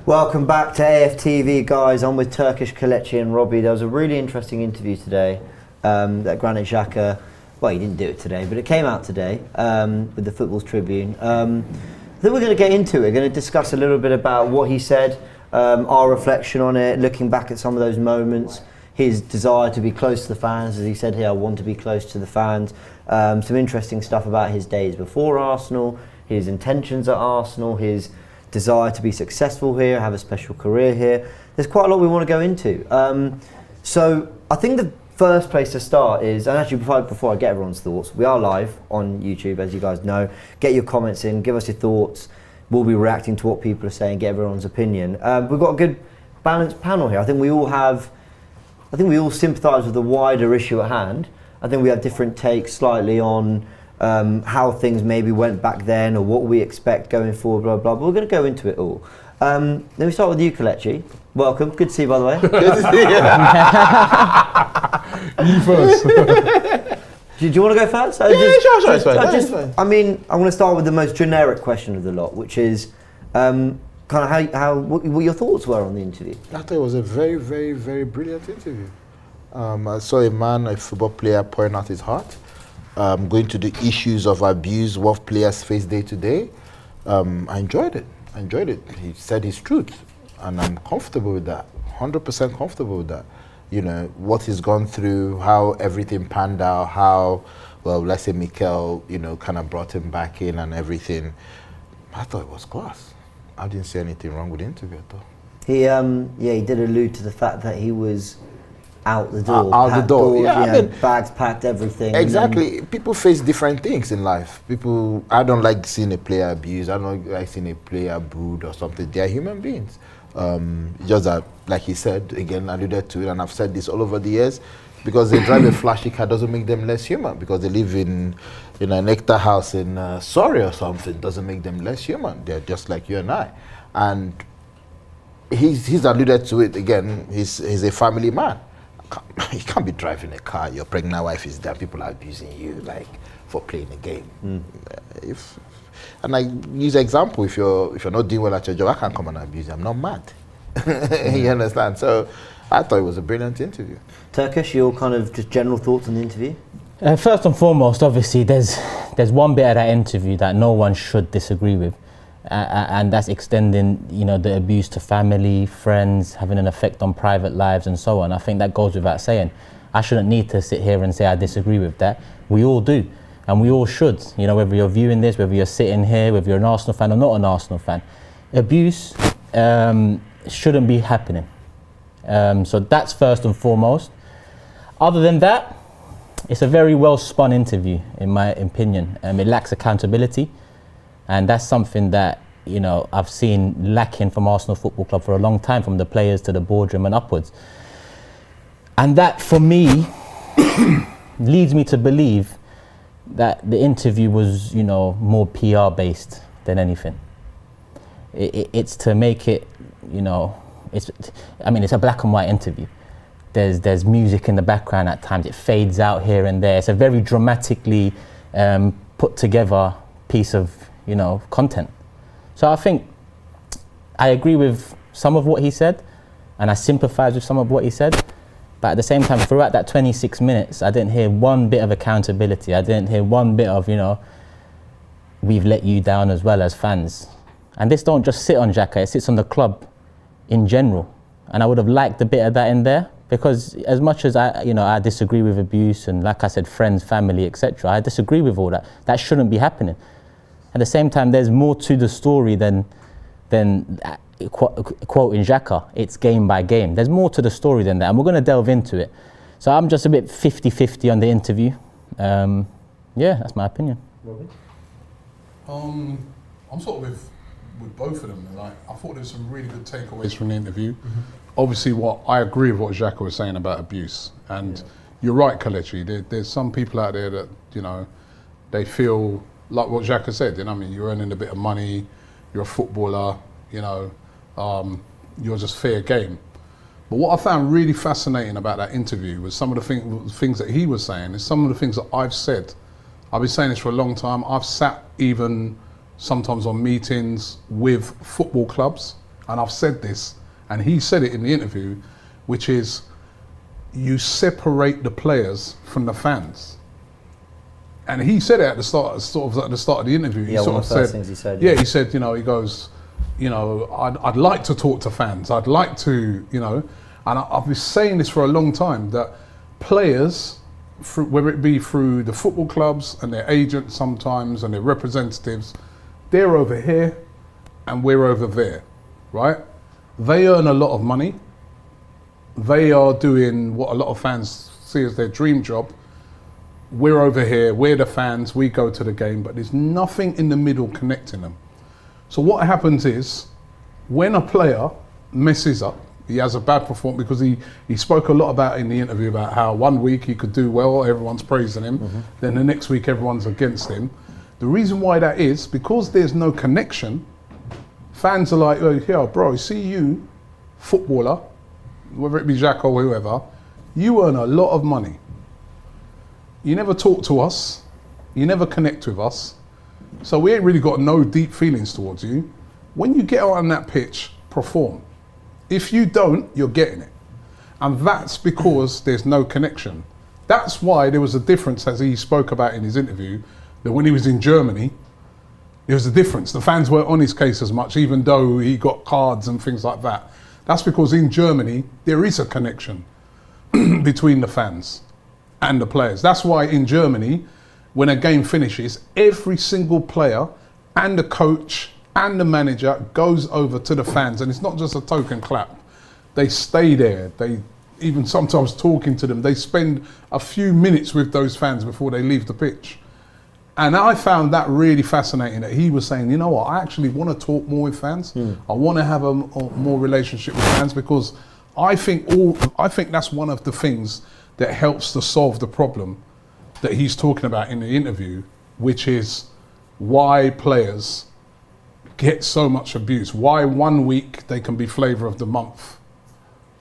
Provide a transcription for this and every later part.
Welcome back to AFTV, guys. I'm with Turkish Kelechi and Robbie. There was a really interesting interview today that Granit Xhaka, well, he didn't do it today, but it came out today with the Football's Tribune. I think we're going to get into it. We're going to discuss a little bit about what he said, our reflection on it, looking back at some of those moments, his desire to be close to the fans. As he said here, I want to be close to the fans. Some interesting stuff about his days before Arsenal, his intentions at Arsenal, his desire to be successful here, have a special career here. There's quite a lot we want to go into. So I think the first place to start is, and actually before I get everyone's thoughts, we are live on YouTube, as you guys know. Get your comments in, give us your thoughts. We'll be reacting to what people are saying, get everyone's opinion. We've got a good balanced panel here. I think we all sympathise with the wider issue at hand. I think we have different takes slightly on how things maybe went back then or what we expect going forward, blah, blah, but we're going to go into it all. Let me start with you, Kelechi. Welcome. Good to see you, by the way. Good to see you. You first. Do you want to go first? Sure. I mean, I want to start with the most generic question of the lot, which is kind of what your thoughts were on the interview. I thought it was a very, very, very brilliant interview. I saw a football player pouring out his heart. Going to the issues of abuse, what players face day to day. I enjoyed it. He said his truth, and I'm comfortable with that. 100% comfortable with that. You know, what he's gone through, how everything panned out, how, well, let's say Mikel, kind of brought him back in and everything. I thought it was class. I didn't see anything wrong with the interview at all. He did allude to the fact that he was out the door. Bags packed, everything. Exactly. People face different things in life. I don't like seeing a player abused. I don't like seeing a player booed or something. They are human beings. Just that, like he said, again, alluded to it, and I've said this all over the years, because they drive a flashy car doesn't make them less human. Because they live in a nectar house in Surrey or something doesn't make them less human. They're just like you and I. And he's alluded to it again. He's a family man. You can't be driving a car, your pregnant wife is there, people are abusing you for playing a game. And I use an example, if you're not doing well at your job, I can't come and abuse you. I'm not mad. You understand? So I thought it was a brilliant interview. Turkish, your kind of just general thoughts on the interview? First and foremost, obviously, there's one bit of that interview that no one should disagree with. And that's extending, the abuse to family, friends, having an effect on private lives and so on. I think that goes without saying. I shouldn't need to sit here and say I disagree with that. We all do, and we all should. Whether you're viewing this, whether you're sitting here, whether you're an Arsenal fan or not an Arsenal fan, abuse shouldn't be happening. So that's first and foremost. Other than that, it's a very well spun interview, in my opinion. It lacks accountability. And that's something that, I've seen lacking from Arsenal Football Club for a long time, from the players to the boardroom and upwards. And that, for me, leads me to believe that the interview was, more PR based than anything. It's to make it, it's a black and white interview. There's music in the background at times. It fades out here and there. It's a very dramatically put together piece of content. So I think I agree with some of what he said, and I sympathise with some of what he said, but at the same time, throughout that 26 minutes, I didn't hear one bit of accountability. I didn't hear one bit of, we've let you down as well as fans. And this don't just sit on Xhaka, it sits on the club in general. And I would have liked a bit of that in there, because as much as I disagree with abuse and, like I said, friends, family, etc., I disagree with all that. That shouldn't be happening. At the same time, there's more to the story than quoting Xhaka. It's game by game. There's more to the story than that, and we're going to delve into it. So I'm just a bit 50-50 on the interview. That's my opinion. Robin? I'm sort of with both of them. I thought there's some really good takeaways from the interview. Mm-hmm. Obviously, I agree with what Xhaka was saying about abuse, and you're right, Kelechi. There's some people out there that they feel like what Xhaka said, you're earning a bit of money, you're a footballer, you're just fair game. But what I found really fascinating about that interview was some of the things that he was saying, is some of the things that I've said. I've been saying this for a long time. I've sat even sometimes on meetings with football clubs and I've said this, and he said it in the interview, which is you separate the players from the fans. And he said it at the start, at the start of the interview. Yeah, one of the first things he said. Yeah, he said, he goes, I'd like to talk to fans. I'd like to, and I've been saying this for a long time, that players, whether it be through the football clubs and their agents sometimes and their representatives, they're over here and we're over there, right? They earn a lot of money. They are doing what a lot of fans see as their dream job. We're over here, we're the fans, we go to the game, but there's nothing in the middle connecting them. So what happens is, when a player messes up, he has a bad performance, because he spoke a lot about in the interview about how 1 week he could do well, everyone's praising him, then the next week everyone's against him. The reason why that is, because there's no connection, fans are like, oh, yeah, bro, see you, footballer, whether it be Xhaka or whoever, you earn a lot of money. You never talk to us, you never connect with us, so we ain't really got no deep feelings towards you. When you get out on that pitch, perform. If you don't, you're getting it. And that's because there's no connection. That's why there was a difference, as he spoke about in his interview, that when he was in Germany, there was a difference. The fans weren't on his case as much, even though he got cards and things like that. That's because in Germany, there is a connection between the fans and the players. That's why in Germany, when a game finishes, every single player and the coach and the manager goes over to the fans, and it's not just a token clap. They stay there. They even sometimes talking to them. They spend a few minutes with those fans before they leave the pitch. And I found that really fascinating, that he was saying, you know what, I actually want to talk more with fans. I want to have a more relationship with fans, because I think that's one of the things that helps to solve the problem that he's talking about in the interview, which is why players get so much abuse. Why 1 week they can be flavour of the month,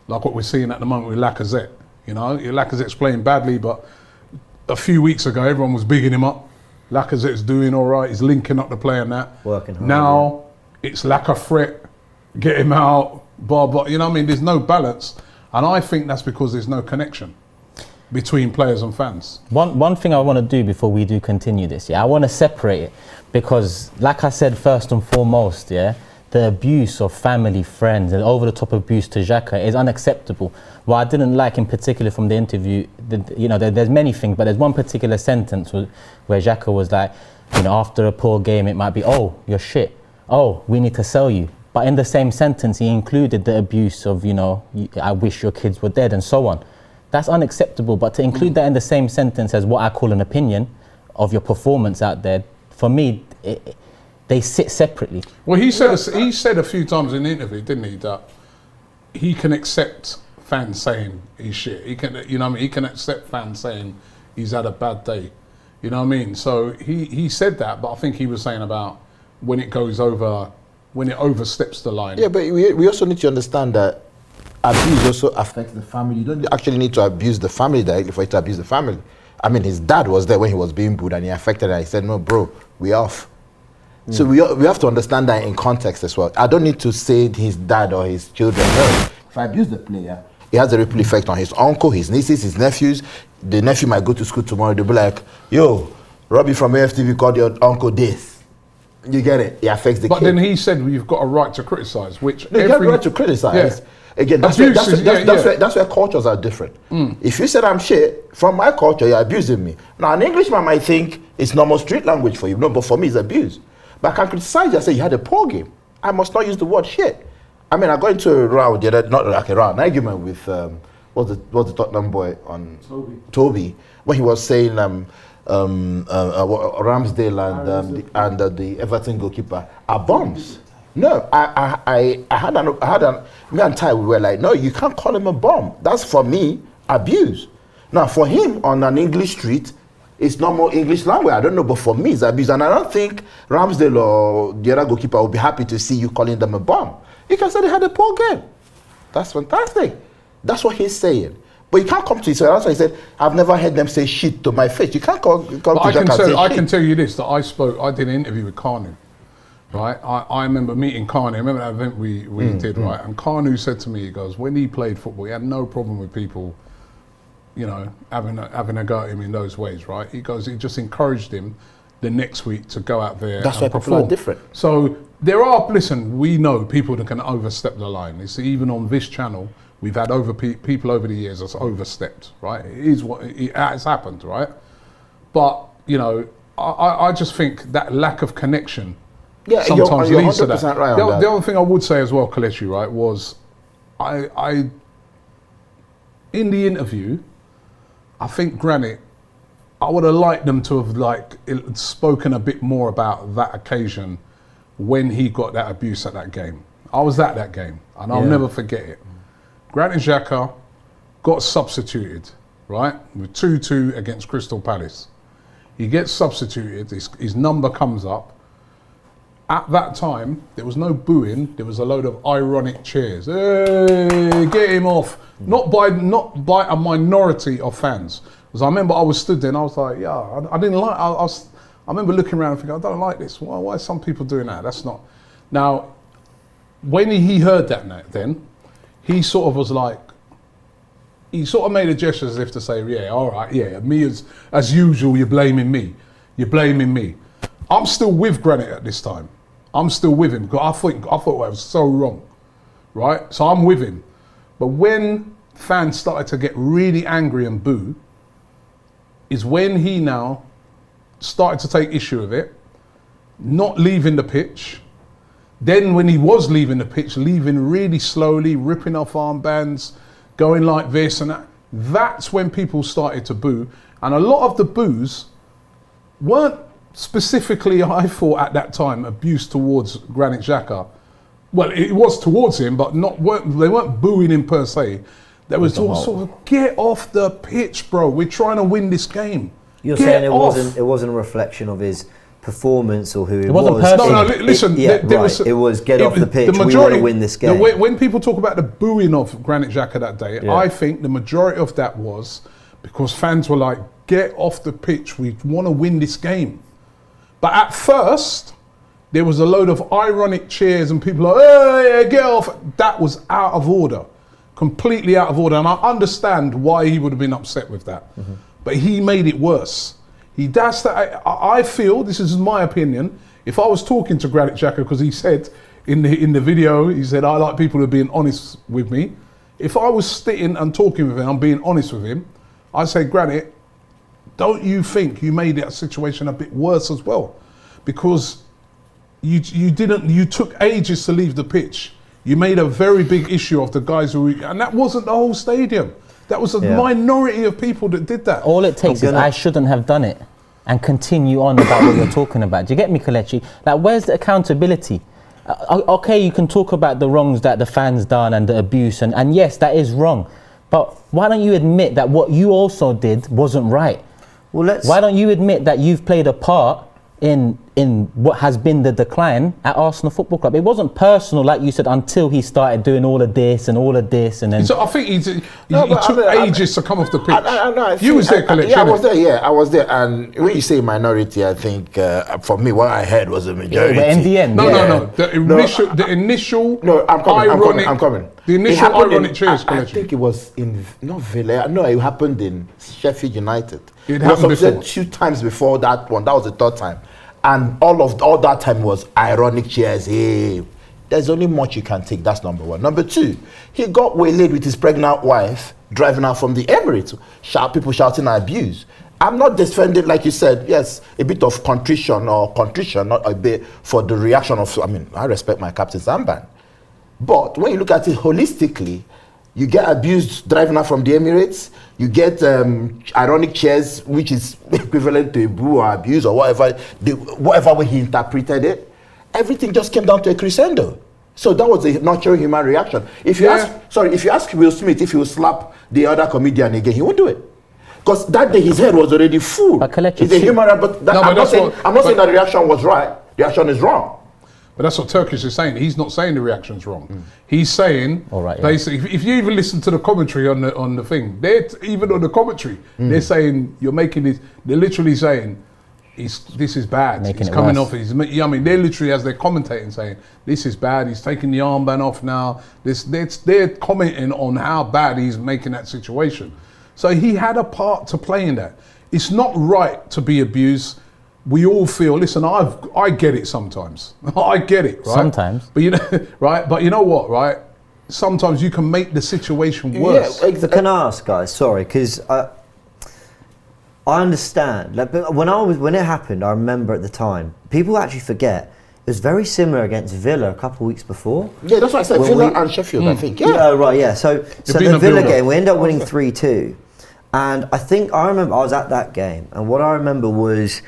like what we're seeing at the moment with Lacazette. Lacazette's playing badly, but a few weeks ago everyone was bigging him up. Lacazette's doing all right, he's linking up the play and that. Working hard. Now it's Laca threat, get him out, blah, blah. There's no balance. And I think that's because there's no connection between players and fans. One thing I want to do before we do continue this, I want to separate it, because like I said, first and foremost, the abuse of family, friends, and over the top abuse to Xhaka is unacceptable. What I didn't like in particular from the interview, there's many things, but there's one particular sentence where Xhaka was like, after a poor game, it might be, oh, you're shit. Oh, we need to sell you. But in the same sentence, he included the abuse of, I wish your kids were dead and so on. That's unacceptable, but to include that in the same sentence as what I call an opinion of your performance out there, for me, they sit separately. Well, he said a few times in the interview, didn't he, that he can accept fans saying he's shit. He can, he can accept fans saying he's had a bad day. You know what I mean? So he said that, but I think he was saying about when it goes over, when it oversteps the line. Yeah, but we also need to understand that abuse also affects the family. You don't actually need to abuse the family directly for it to abuse the family. His dad was there when he was being booed and he affected it. He said, no, bro, we off. So we have to understand that in context as well. I don't need to say his dad or his children. No. If I abuse the player, it has a ripple effect on his uncle, his nieces, his nephews. The nephew might go to school tomorrow. They'll be like, yo, Robbie from AFTV called your uncle this. You get it? It affects the kid. But then he said, you've got a right to criticise, which you have a right to criticise. Yeah. Again, that's where cultures are different. If you said I'm shit, from my culture, you're abusing me. Now, an Englishman might think it's normal street language for you. No, but for me, it's abuse. But I can criticize you and say you had a poor game. I must not use the word shit. I got into a row, an argument with, what's the Tottenham boy on? Toby. When he was saying Ramsdale and the Everton goalkeeper are bombs. No, I had me and Ty, we were like, no, you can't call him a bomb. That's, for me, abuse. Now, for him, on an English street, it's normal English language. I don't know, but for me, it's abuse. And I don't think Ramsdale or the other goalkeeper will be happy to see you calling them a bomb. You can say they had a poor game. That's fantastic. That's what he's saying. But you can't come to Israel. That's why he said, I've never heard them say shit to my face. You can't come to Jack and say shit. I can tell you this, that I did an interview with Carney, right? I remember meeting Kanu. I remember that event we did, right? And Kanu said to me, he goes, when he played football, he had no problem with people, you know, having a go at him in those ways, right? He goes, he just encouraged him the next week to go out there. That's and why people are different. So there are, listen, we know people that can overstep the line. You see, even on this channel, we've had people over the years that's overstepped, right? It is what it has happened, right? But you know, I just think that lack of connection sometimes you're leads to that. 100% right The on that. other thing I would say as well, Kelechi, right, was I in the interview, I think Granit, I would have liked them to have spoken a bit more about that occasion when he got that abuse at that game. I was at that game, and I'll never forget it. Granit Xhaka got substituted, right, with 2-2 against Crystal Palace. He gets substituted, his number comes up. At that time, there was no booing, there was a load of ironic cheers. Hey, get him off. Not by a minority of fans. Because I remember I was stood there and I was like, yeah, I didn't like, I remember looking around and thinking, I don't like this. Why are some people doing that? That's not. Now, when he heard that then, he sort of was like, he sort of made a gesture as if to say, yeah, all right, yeah, me as usual, you're blaming me. You're blaming me. I'm still with Granit at this time. I'm still with him because I thought it was so wrong, right? So I'm with him. But when fans started to get really angry and boo, is when he now started to take issue with it, not leaving the pitch. Then when he was leaving the pitch, leaving really slowly, ripping off armbands, going like this and that. That's when people started to boo. And a lot of the boos weren't specifically, I thought at that time, abuse towards Granit Xhaka. Well, it was towards him, but they weren't booing him per se. There was all sort of, get off the pitch, bro. We're trying to win this game. You're saying it wasn't a reflection of his performance or who he was. It wasn't personal. No, listen. It was get off the pitch. We want to win this game. When people talk about the booing of Granit Xhaka that day, I think the majority of that was because fans were like, get off the pitch. We want to win this game. But at first, there was a load of ironic cheers and people like, hey, get off. That was out of order. Completely out of order. And I understand why he would have been upset with that. But he made it worse. I feel, this is my opinion, if I was talking to Granit Xhaka, because he said in the video, he said, I like people who are being honest with me. If I was sitting and talking with him, I'm being honest with him, I'd say, Granit, don't you think you made that situation a bit worse as well? Because you took ages to leave the pitch. You made a very big issue of the guys and that wasn't the whole stadium. That was a minority of people that did that. All it takes is I shouldn't have done it and continue on about what you're talking about. Do you get me, Kelechi? Like, where's the accountability? Okay, you can talk about the wrongs that the fans done and the abuse, and yes, that is wrong. But why don't you admit that what you also did wasn't right? Why don't you admit that you've played a part in what has been the decline at Arsenal Football Club? It wasn't personal, like you said, until he started doing all of this and then. So I think he took ages to come off the pitch. You was there, Kelechi. Yeah, I was there. And when you say minority, I think for me, what I heard was a majority. But in the end, no. The initial. No, I'm coming. The initial ironic cheers, Kelechi. I think it was in not Villa. No, it happened in Sheffield United. It happened before. 2 times before that one. That was the 3rd time. And all that time was ironic cheers. Hey, there's only much you can take. That's number 1. Number 2, he got waylaid with his pregnant wife driving out from the Emirates. People shouting abuse. I'm not defending, like you said, yes, a bit of contrition, not a bit for the reaction of. I mean, I respect my captain's armband, but when you look at it holistically, you get abused driving out from the Emirates. You get ironic cheers, which is equivalent to a boo or abuse or whatever way he interpreted it. Everything just came down to a crescendo. So that was a natural human reaction. If you ask Will Smith if he will slap the other comedian again, he won't do it. Because that day his head was already full. He's a human, I'm not saying that the reaction was right. The reaction is wrong. But that's what Turkish is saying. He's not saying the reaction's wrong. He's saying, basically, if you even listen to the commentary on the thing, even on the commentary, they're saying, you're making this, they're literally saying, this is bad. Making He's it coming worse. off. I mean, they're literally, as they're commentating, saying, this is bad. He's taking the armband off now. They're commenting on how bad he's making that situation. So he had a part to play in that. It's not right to be abused. We all feel, listen, I get it sometimes. I get it, right? Sometimes. But you know, right? But you know what, right? Sometimes you can make the situation worse. Yeah, So can I ask, guys? Sorry, because I understand. Like, but when it happened, I remember at the time, people actually forget. It was very similar against Villa a couple of weeks before. Yeah, that's what I said. When Villa we- and Sheffield, I think. Yeah, Yeah. right, yeah. So been the a Villa build-up. game, we ended up winning 3-2. And I remember I was at that game, and what I remember was,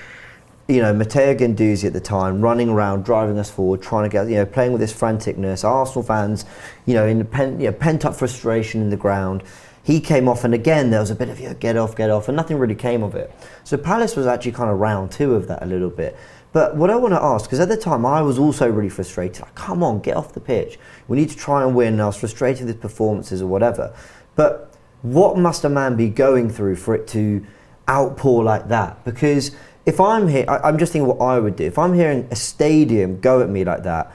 you know, Matteo Guendouzi at the time running around, driving us forward, trying to get, you know, playing with this franticness. Arsenal fans, you know, pent up frustration in the ground. He came off, and again there was a bit of, get off, and nothing really came of it. So Palace was actually kind of round 2 of that a little bit. But what I want to ask, because at the time I was also really frustrated. Like, come on, get off the pitch. We need to try and win. And I was frustrated with performances or whatever. But what must a man be going through for it to outpour like that? Because if I'm here, I'm just thinking what I would do. If I'm hearing a stadium go at me like that,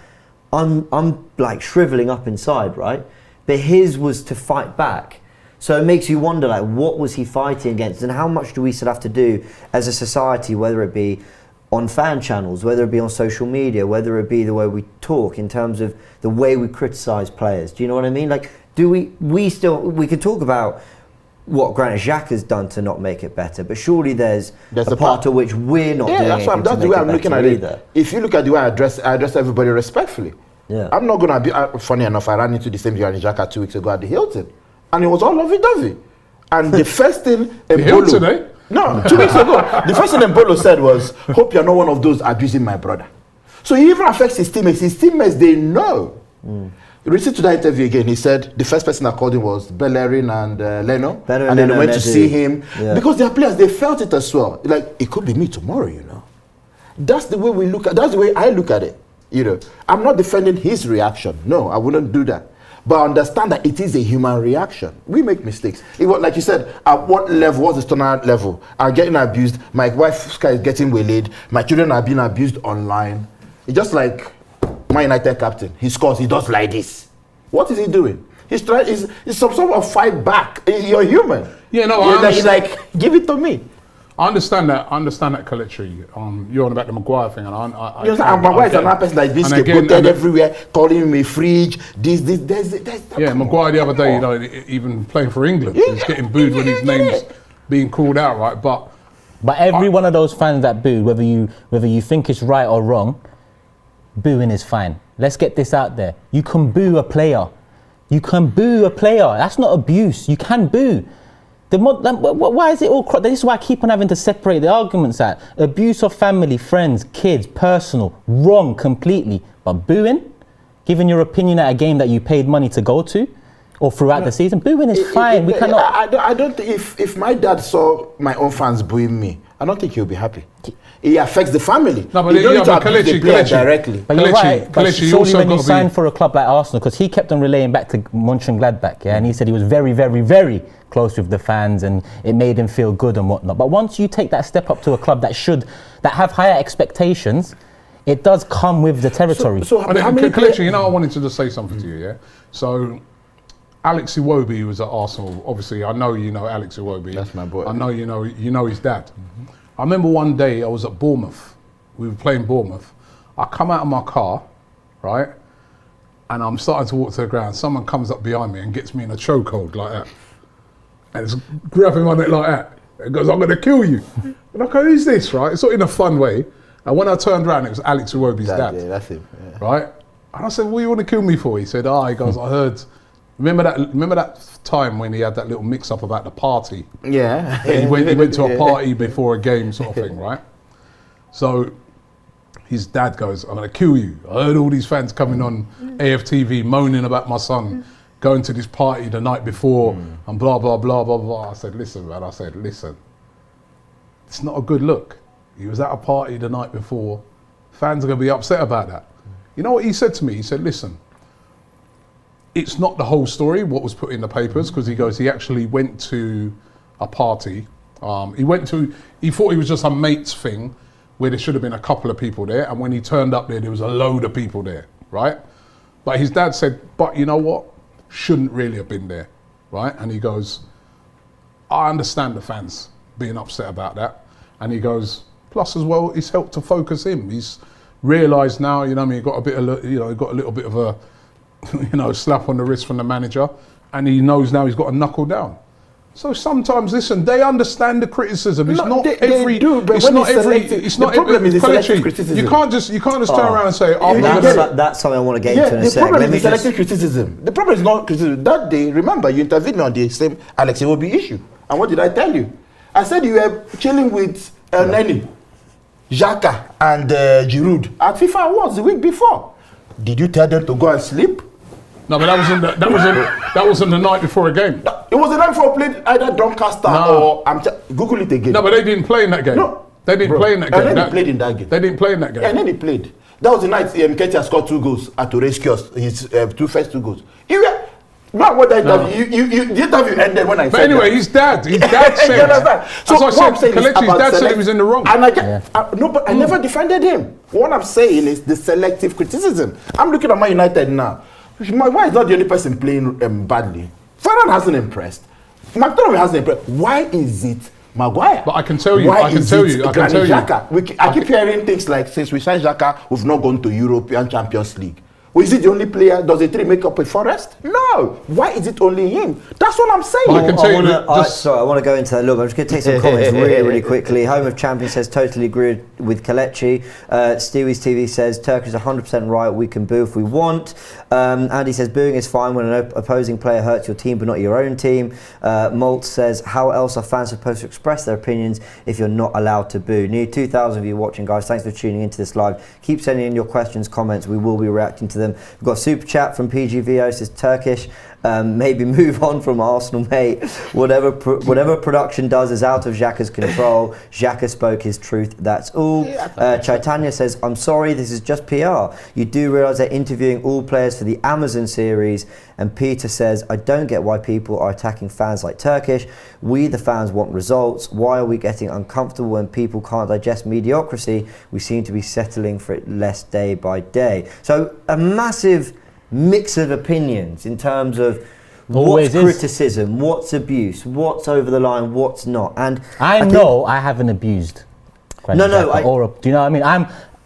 I'm like shriveling up inside, right? But his was to fight back. So it makes you wonder, like, what was he fighting against, and how much do we still have to do as a society, whether it be on fan channels, whether it be on social media, whether it be the way we talk in terms of the way we criticise players. Do you know what I mean? Like, do we could talk about what Granit Xhaka's done to not make it better, but surely there's a part to which we're not doing that's anything that's to the make way it I'm looking better at either. it. If you look at the way I address everybody respectfully. Yeah. I'm not gonna be funny enough. I ran into the same Granit Xhaka 2 weeks ago at the Hilton, and it was all lovey-dovey. And the first thing Hilton, eh? No, 2 weeks ago, the first thing Embolo said was, "Hope you're not one of those abusing my brother." So he even affects his teammates. His teammates, they know. Listen to that interview again. He said the first person that called him was Bellerin and Leno. Bellerin And then they and went to Nezu. see him. Yeah. Because they're players, they felt it as well. Like, it could be me tomorrow, you know. That's the way that's the way I look at it. You know, I'm not defending his reaction. No, I wouldn't do that. But I understand that it is a human reaction. We make mistakes. It was, like you said, at what level, what's the standard level? I'm getting abused. My wife is getting waylaid. My children are being abused online. It's just like my United captain. He scores, he does like this. What is he doing? He's trying, it's some sort of fight back. You're human. Yeah, no, He's like, give it to me. I understand that, Kelechi. You're on about the Maguire thing, and I You know, and Maguire is another person like this, and again, scapegoated everywhere, calling him a fridge. Yeah, Maguire the other day, you know, even playing for England, he's getting booed when his name's being called out, right? But every one of those fans that boo, whether you think it's right or wrong, booing is fine. Let's get this out there. You can boo a player. You can boo a player. That's not abuse. You can boo. Why is it all? This is why I keep on having to separate the arguments out. Abuse of family, friends, kids, personal, wrong completely. But booing, giving your opinion at a game that you paid money to go to, or throughout the season, booing is fine. We cannot. I don't think if my dad saw my own fans booing me, I don't think he'll be happy. It affects the family. No, but you don't need to abuse Kelechi, the player Kelechi. directly. But you're Kelechi, right. But Kelechi, you surely also when you gotta sign be- for a club like Arsenal, because he kept on relaying back to Mönchengladbach, yeah, and he said he was very, very, very close with the fans, and it made him feel good and whatnot. But once you take that step up to a club that have higher expectations, it does come with the territory. So And how then, many Kelechi, you know, I wanted to just say something to you, yeah? So, Alex Iwobi was at Arsenal. Obviously, I know you know Alex Iwobi. That's my boy. I know you know his dad. I remember one day I was at Bournemouth. We were playing Bournemouth. I come out of my car, right? And I'm starting to walk to the ground. Someone comes up behind me and gets me in a chokehold like that. And it's grabbing my neck like that. It goes, "I'm going to kill you." And I go, "Who's this?" Right? It's not in a fun way. And when I turned around, it was Alex Iwobi's dad. Yeah, that's him. Yeah. Right? And I said, "What do you want to kill me for?" He said, he goes, "I heard, remember that time when he had that little mix up about the party? Yeah. He went to a party before a game sort of thing, right?" So his dad goes, "I'm going to kill you. I heard all these fans coming on AFTV moaning about my son going to this party the night before and blah, blah, blah, blah, blah." I said, "Listen, man," I said, "listen, it's not a good look. He was at a party the night before. Fans are going to be upset about that." You know what he said to me? He said, "Listen, it's not the whole story, what was put in the papers," because he goes, he actually went to a party. He thought it was just a mate's thing, where there should have been a couple of people there, and when he turned up there was a load of people there, right? But his dad said, but you know what? Shouldn't really have been there, right? And he goes, I understand the fans being upset about that. And he goes, plus as well, it's helped to focus him. He's realised now, you know what I mean, he got a little bit of a, you know, slap on the wrist from the manager, and he knows now he's got to knuckle down. So sometimes, listen, they understand the criticism. It's not every. It's not every. It's not every. Selective criticism. You can't just turn around and say, "Oh, that's something I want to get into in a the sec." problem is selective criticism. The problem is not criticism. That day, remember, you intervened on the same Alex Iwobi issue. And what did I tell you? I said you were chilling with Neni, Xhaka, and Giroud at FIFA Awards the week before. Did you tell them to go and sleep? No, but that wasn't the night before a game. It was the night before played either Doncaster or Google it again. No, but they didn't play in that game. No, they didn't play in that game. And then he played in that game. They didn't play in that game. And then he played. That was the night Ketia scored 2 goals at to rescue his first 2 goals. Not what I tell you. The interview ended when I said. But anyway, his dad said. So as I said, Kelechi's dad said he was in the wrong. And I never defended him. What I'm saying is the selective criticism. I'm looking at Man United now. Why is not the only person playing badly? Ferran hasn't impressed. McTominay hasn't impressed. Why is it Maguire? But I can tell you. I can tell you. I keep hearing things like, since we signed Xhaka, we've not gone to European Champions League. Well, is it the only player? Does the 3 make up a Forest? No. Why is it only him? That's what I'm saying. I can tell you. Sorry, I want to go into that a little bit. I'm just going to take some comments really quickly. Home of Champions says, totally agree with Kelechi. Stewie's TV says, Turkish is 100% right. We can boo if we want. Andy says, booing is fine when an opposing player hurts your team but not your own team. Malt says, how else are fans supposed to express their opinions if you're not allowed to boo? Near 2,000 of you watching, guys. Thanks for tuning into this live. Keep sending in your questions, comments. We will be reacting to them. We've got a super chat from PGVO, says Turkish. Maybe move on from Arsenal, mate. Whatever production does is out of Xhaka's control. Xhaka spoke his truth, that's all. Chaitanya says, I'm sorry, this is just PR. You do realise they're interviewing all players for the Amazon series. And Peter says, I don't get why people are attacking fans like Turkish. We, the fans, want results. Why are we getting uncomfortable when people can't digest mediocrity? We seem to be settling for it less day by day. So a massive mix of opinions in terms of what's criticism, what's abuse, what's over the line, what's not. And I know I haven't abused. Do you know what I mean?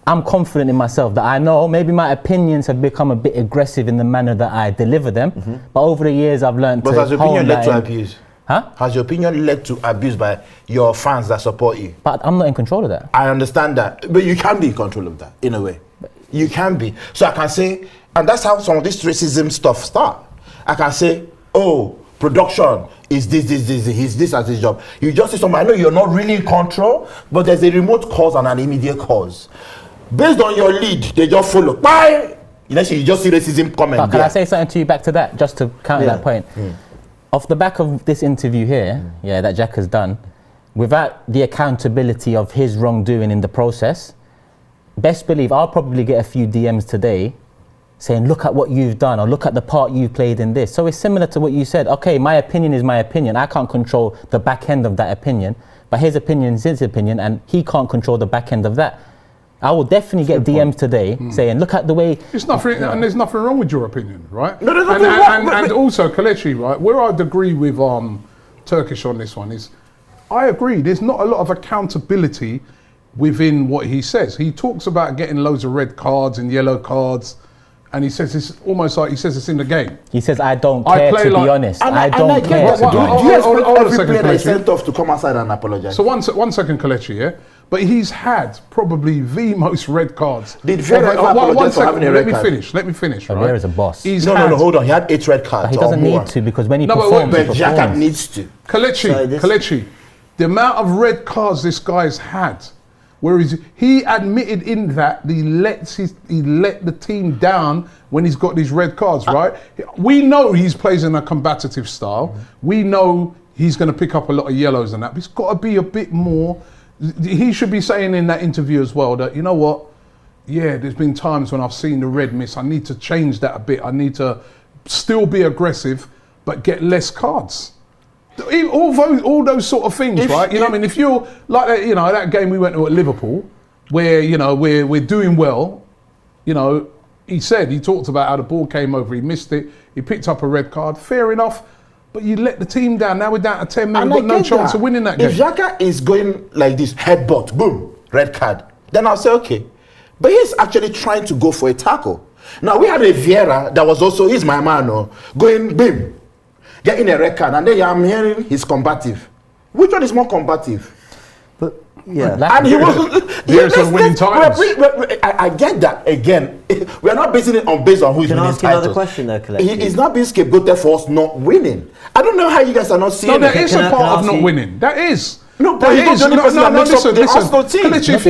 I'm confident in myself that I know maybe my opinions have become a bit aggressive in the manner that I deliver them. But over the years I've learned to has your opinion led to abuse? Huh? Has your opinion led to abuse by your fans that support you? But I'm not in control of that. I understand that, but you can be in control of that in a way. You can be. So I can say, and that's how some of this racism stuff start. I can say, oh, production is this as his job. You just see somebody, I know you're not really in control, but there's a remote cause and an immediate cause. Based on your lead, they just follow. Bye! You just see racism comment. Can I say something to you back to that, just to counter that point? Off the back of this interview here, that Jack has done, without the accountability of his wrongdoing in the process, best believe I'll probably get a few DMs today saying, look at what you've done, or look at the part you played in this. So it's similar to what you said. Okay, my opinion is my opinion. I can't control the back end of that opinion, but his opinion is his opinion, and he can't control the back end of that. I will definitely get DMs today saying, look at the way... It's nothing, and there's nothing wrong with your opinion, right? No, there's nothing wrong. And also, Kelechi, right, where I'd agree with Turkish on this one is, I agree, there's not a lot of accountability within what he says. He talks about getting loads of red cards and yellow cards, and he says it's almost like he says it's in the game. He says, I don't care, to be honest. I don't care. Do you expect every player that is sent off to come outside and apologize? So one second, Kelechi, yeah? But he's had probably the most red cards. Did Vieira apologize for having a red card? Let me finish, right? Vieira's a boss. No, hold on. He had 8 red cards. But he doesn't need to, because when he performs, but Xhaka needs to. Kelechi, the amount of red cards this guy's had, whereas he admitted in that he let the team down when he's got these red cards, right? We know he plays in a combative style. We know he's going to pick up a lot of yellows and that, but he's got to be a bit more. He should be saying in that interview as well that, you know what, there's been times when I've seen the red miss. I need to change that a bit. I need to still be aggressive, but get less cards. All those sort of things, right? You know what I mean? If you're like that, that game we went to at Liverpool, where, you know, we're doing well, you know, he talked about how the ball came over, he missed it, he picked up a red card, fair enough, but you let the team down. Now we're down to 10 men, we've got no chance of winning that game. If Xhaka is going like this, headbutt, boom, red card, then I'll say, okay. But he's actually trying to go for a tackle. Now, we had a Vieira that was also, he's my man, going, boom, getting a red card, and then I'm hearing he's combative. Which one is more combative? But yeah, And he was winning titles. I get that. Again, we are not basing it based on who's can I winning ask you another titles. question though, Collective? He's not being scapegoated for us not winning. I don't know how you guys are not seeing No, that it. is a part of not winning. That is. No, but he's not the only person that makes up the Arsenal team. Kelechi, if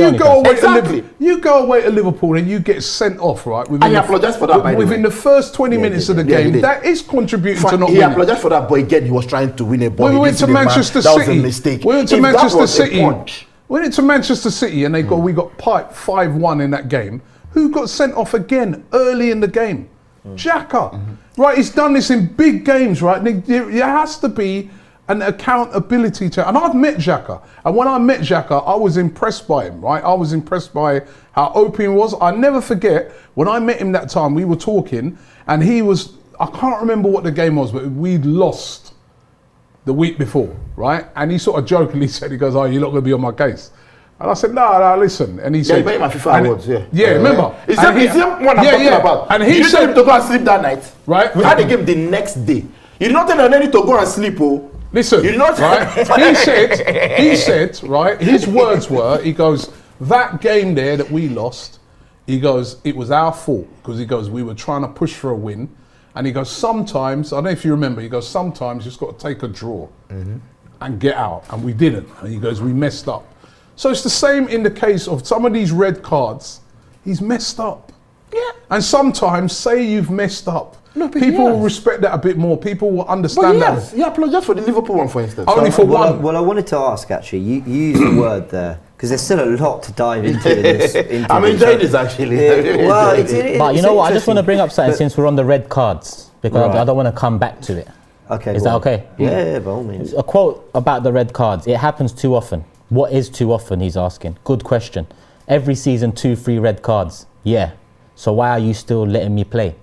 you go away to Liverpool and you get sent off, right? And he apologized for that, by the way. Within the first 20 minutes of the game, that is contributing to not winning. He apologized for that, but again, he was trying to win a ball. When we went to Manchester City, that was a mistake. We went to Manchester City and we got piped 5-1 in that game. Who got sent off again early in the game? Xhaka. Right, he's done this in big games, right? There has to be an accountability to, and I've met Xhaka, and when I met Xhaka, I was impressed by him, right? I was impressed by how open he was. I never forget, when I met him that time, we were talking, and he was, I can't remember what the game was, but we'd lost the week before, right? And he sort of jokingly said, he goes, oh, you're not going to be on my case. And I said, no, listen. And he said, he made my FIFA awards, remember? Is that one I'm talking about? And he said to go and sleep that night. Right. We had a game the next day. You did not tell Nani to go and sleep, Listen, right? he said, right, his words were, he goes, that game there that we lost, he goes, it was our fault, because he goes, we were trying to push for a win. And he goes, sometimes, I don't know if you remember, he goes, sometimes you just got to take a draw and get out. And we didn't. And he goes, we messed up. So it's the same in the case of some of these red cards. He's messed up. Yeah. And sometimes, say you've messed up, no, people will respect that a bit more. People will understand that. He apologized for the Liverpool one, for instance. Only for one. Well, I wanted to ask, actually, you used the word there, because there's still a lot to dive into in this interview. I'm enjoying this, actually. But you know what, I just want to bring up something since we're on the red cards, because I don't want to come back to it. Okay. Is that okay? Yeah, by all means. A quote about the red cards. It happens too often. What is too often, he's asking. Good question. Every season, 2-3 red cards. Yeah. So why are you still letting me play?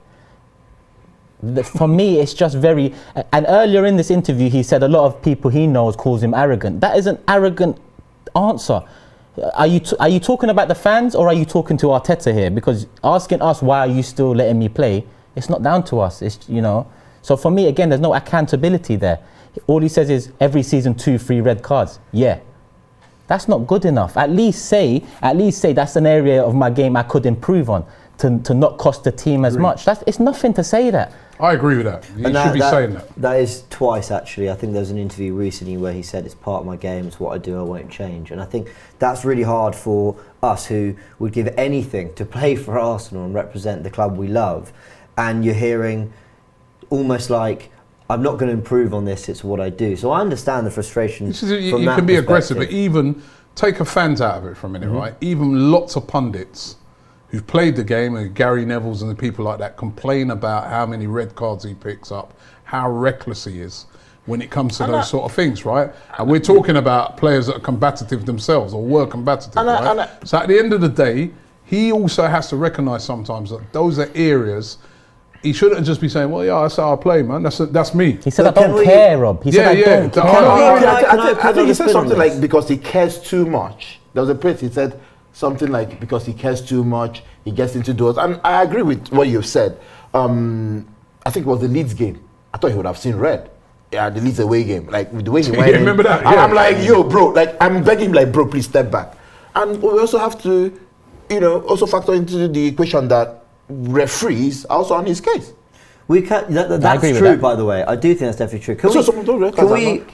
For me, it's just very... And earlier in this interview, he said a lot of people he knows calls him arrogant. That is an arrogant answer. Are you talking about the fans, or are you talking to Arteta here? Because asking us, why are you still letting me play? It's not down to us. It's, you know... So for me, again, there's no accountability there. All he says is every season 2-3 red cards. Yeah. That's not good enough. At least say that's an area of my game I could improve on to not cost the team as much. It's nothing to say that. I agree with that. You should be saying that. That is twice, actually. I think there was an interview recently where he said it's part of my game, it's what I do, I won't change. And I think that's really hard for us who would give anything to play for Arsenal and represent the club we love. And you're hearing almost like, I'm not going to improve on this, it's what I do. So I understand the frustration. You can be aggressive, but even take a fans out of it for a minute, right? Even lots of pundits who've played the game, and Gary Neville's and the people like that, complain about how many red cards he picks up, how reckless he is when it comes to those sort of things, right? And we're talking about players that are combative themselves, or were combative, right? So at the end of the day, he also has to recognise sometimes that those are areas. He shouldn't just be saying, well, yeah, that's how I play, man. That's me. He said, I don't care, Rob. He said, I don't care. I think he said something like, because he cares too much. There was a place he said something like, because he cares too much, he gets into doors. And I agree with what you've said. I think it was the Leeds game. I thought he would have seen red. Yeah, the Leeds away game. Like, with the way he went in. Remember that? Yeah. I'm like, yo, bro, like, I'm begging him, like, bro, please step back. And we also have to, also factor into the equation that referees are also on his case. We can. That's true, by the way. I do think that's definitely true.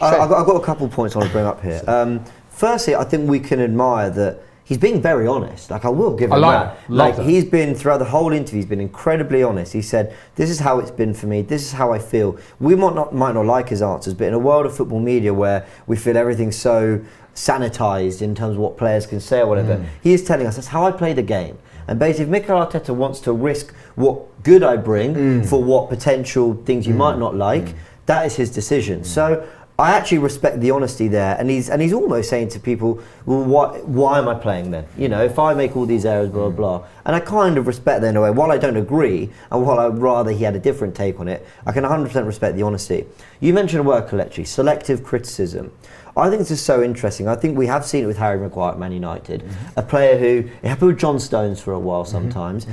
I've got a couple of points I want to bring up here. Firstly, I think we can admire that he's being very honest. Like, I will give him that. He's been, throughout the whole interview, he's been incredibly honest. He said, this is how it's been for me, this is how I feel. We might not like his answers, but in a world of football media where we feel everything's so sanitized in terms of what players can say or whatever, he is telling us that's how I play the game. And basically, if Mikel Arteta wants to risk what good I bring for what potential things you might not like, that is his decision. So I actually respect the honesty there, and he's almost saying to people, well, why am I playing then? You know, if I make all these errors, blah, blah, blah. And I kind of respect that in a way. While I don't agree, and while I'd rather he had a different take on it, I can 100% respect the honesty. You mentioned a word, Kelechi, selective criticism. I think this is so interesting. I think we have seen it with Harry Maguire at Man United, a player who, it happened with John Stones for a while sometimes.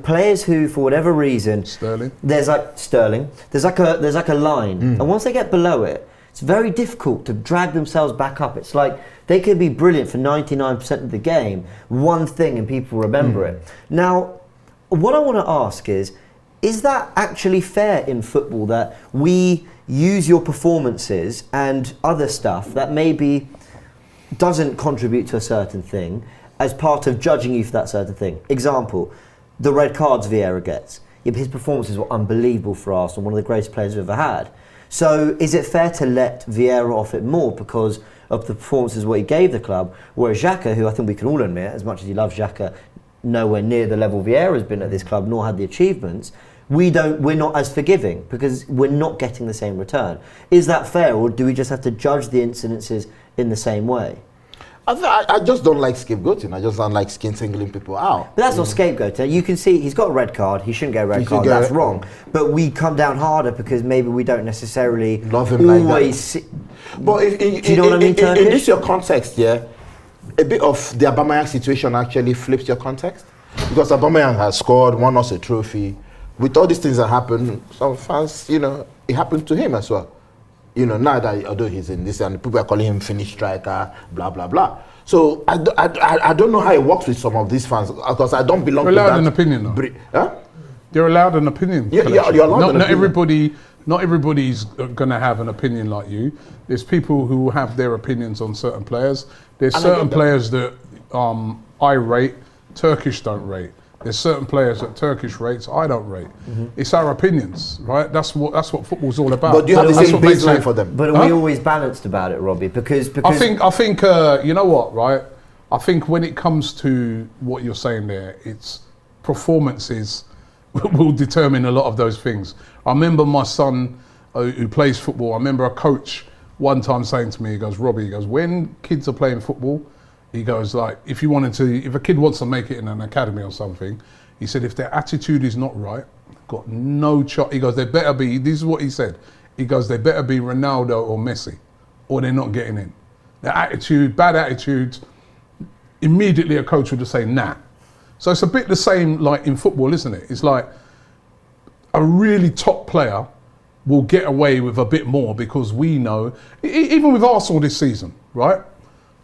Players who, for whatever reason, there's like a line, and once they get below it, it's very difficult to drag themselves back up. It's like they could be brilliant for 99% of the game, one thing, and people remember it. Now, what I want to ask is that actually fair in football, that we use your performances and other stuff that maybe doesn't contribute to a certain thing as part of judging you for that certain thing? Example, the red cards Vieira gets. His performances were unbelievable for Arsenal, one of the greatest players we've ever had. So is it fair to let Vieira off it more because of the performances what he gave the club, whereas Xhaka, who I think we can all admit, as much as he loves Xhaka, nowhere near the level Vieira has been at this club, nor had the achievements, we're not as forgiving because we're not getting the same return. Is that fair, or do we just have to judge the incidences in the same way? I just don't like scapegoating. I just don't like singling people out. But that's not scapegoating. You can see he's got a red card. He shouldn't get a red card. That's wrong. But we come down harder because maybe we don't necessarily love him always. Like that. But do you know what I mean? In this your context, yeah, a bit of the Aubameyang situation actually flips your context, because Aubameyang has scored, won us a trophy. With all these things that happen, some fans, you know, it happened to him as well. You know, now that although he's in this and people are calling him Finnish striker, blah blah blah. So I don't know how it works with some of these fans, because I don't belong. You're to allowed that. An opinion, though. Huh? You're allowed an opinion. Yeah, you're allowed an opinion. Not everybody's going to have an opinion like you. There's people who have their opinions on certain players. There's certain players that I rate, Turkish don't rate. There's certain players that Turkish rates I don't rate. It's our opinions, right? That's what football's all about. But do you have the same baseline for them? But are we always balanced about it, Robbie? Because I think you know what, right? I think when it comes to what you're saying there, it's performances will determine a lot of those things. I remember my son who plays football. I remember a coach one time saying to me, he goes, Robbie, he goes, when kids are playing football, he goes, like, if a kid wants to make it in an academy or something, he said, if their attitude is not right, got no chance. He goes, they better be, this is what he said, he goes, they better be Ronaldo or Messi, or they're not getting in. Their attitude, bad attitude, immediately a coach would just say, nah. So it's a bit the same like in football, isn't it? It's like a really top player will get away with a bit more because we know, even with Arsenal this season, right?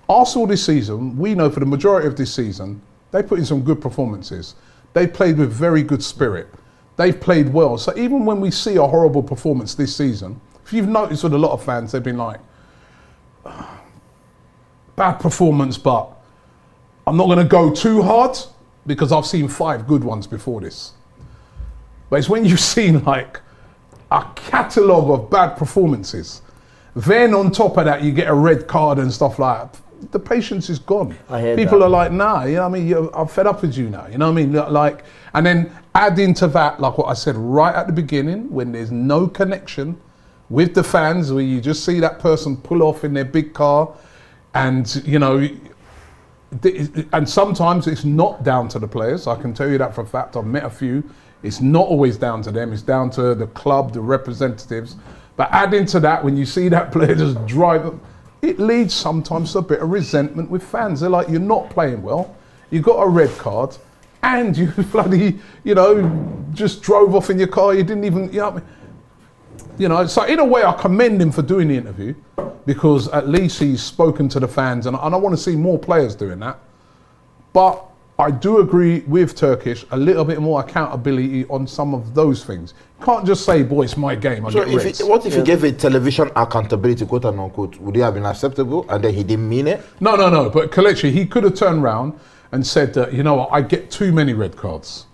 Arsenal this season, we know for the majority of this season, they put in some good performances. They played with very good spirit. They've played well. So even when we see a horrible performance this season, if you've noticed with a lot of fans, they've been like, bad performance, but I'm not going to go too hard because I've seen 5 good ones before this. But it's when you've seen like a catalogue of bad performances, then on top of that, you get a red card and stuff like that. The patience is gone. I hear People that. are like, nah, you know what I mean? I'm fed up with you now, you know what I mean? Like, and then add into that, like what I said right at the beginning, when there's no connection with the fans, where you just see that person pull off in their big car, and you know, and sometimes it's not down to the players. I can tell you that for a fact. I've met a few. It's not always down to them. It's down to the club, the representatives. But add into that, when you see that player just drive, it leads sometimes to a bit of resentment with fans. They're like, you're not playing well. You got a red card, and you bloody, you know, just drove off in your car. You didn't even, you know what I mean? You know, so in a way, I commend him for doing the interview, because at least he's spoken to the fans, and I want to see more players doing that. But I do agree with Turkish, a little bit more accountability on some of those things. You can't just say, boy, it's my game, I So get reds. what if he gave a television accountability, quote and unquote, would it have been acceptable, and then he didn't mean it? No, but Kelechi, he could have turned around and said that, you know what, I get too many red cards.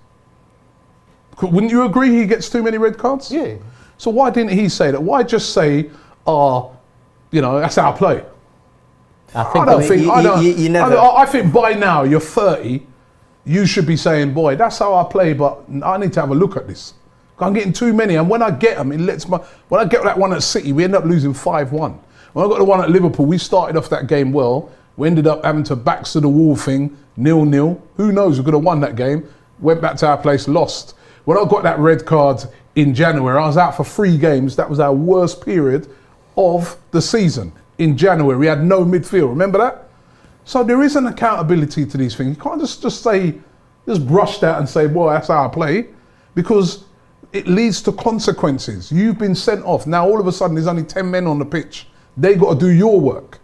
Wouldn't you agree he gets too many red cards? Yeah. So why didn't he say that? Why just say, you know, that's how I play? I think by now you're 30, you should be saying, boy, that's how I play, but I need to have a look at this. I'm getting too many, and when I get them, when I get that one at City, we end up losing 5-1. When I got the one at Liverpool, we started off that game well. We ended up having to backs to the wall thing, 0-0. Who knows? We could have won that game. Went back to our place, lost. When I got that red card in January, I was out for 3 games. That was our worst period of the season. In January, we had no midfield. Remember that? So there is an accountability to these things. You can't just brush that and say, well, that's how I play, because it leads to consequences. You've been sent off. Now, all of a sudden, there's only 10 men on the pitch. They got to do your work.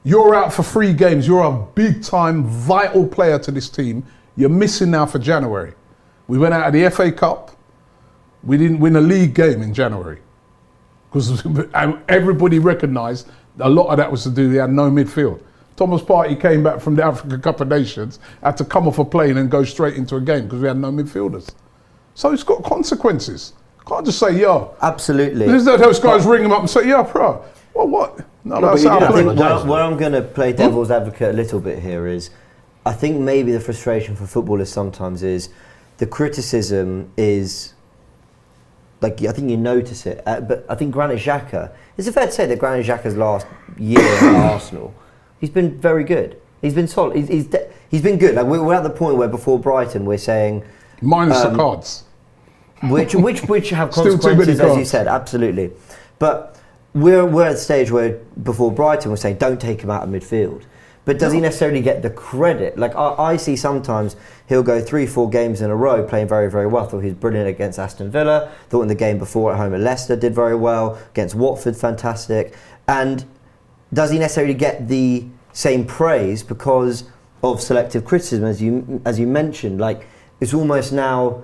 You're out for 3 games. You're a big-time, vital player to this team. You're missing now for January. We went out of the FA Cup. We didn't win a league game in January because everybody recognised a lot of that was to do, they had no midfield. Thomas Partey came back from the African Cup of Nations, had to come off a plane and go straight into a game because we had no midfielders. So it's got consequences. Can't just say, yo. Absolutely. Those guys ring him up and say, yeah, bro, well, what? No, that's how I play. Where I'm going to play devil's advocate a little bit here is, I think maybe the frustration for footballers sometimes is the criticism is, like, I think you notice it, but I think Granit Xhaka, is it fair to say that Granit Xhaka's last year at Arsenal, he's been very good. He's been solid. He's been good. Like, we're at the point where before Brighton we're saying minus the cards, which have consequences, as you said, absolutely. But we're at the stage where before Brighton we're saying don't take him out of midfield. But does he necessarily get the credit? Like, I see sometimes he'll go 3-4 games in a row playing very, very well. I thought he was brilliant against Aston Villa. Thought in the game before at home at Leicester did very well. Against Watford, fantastic. And does he necessarily get the same praise because of selective criticism, as you mentioned? Like, it's almost now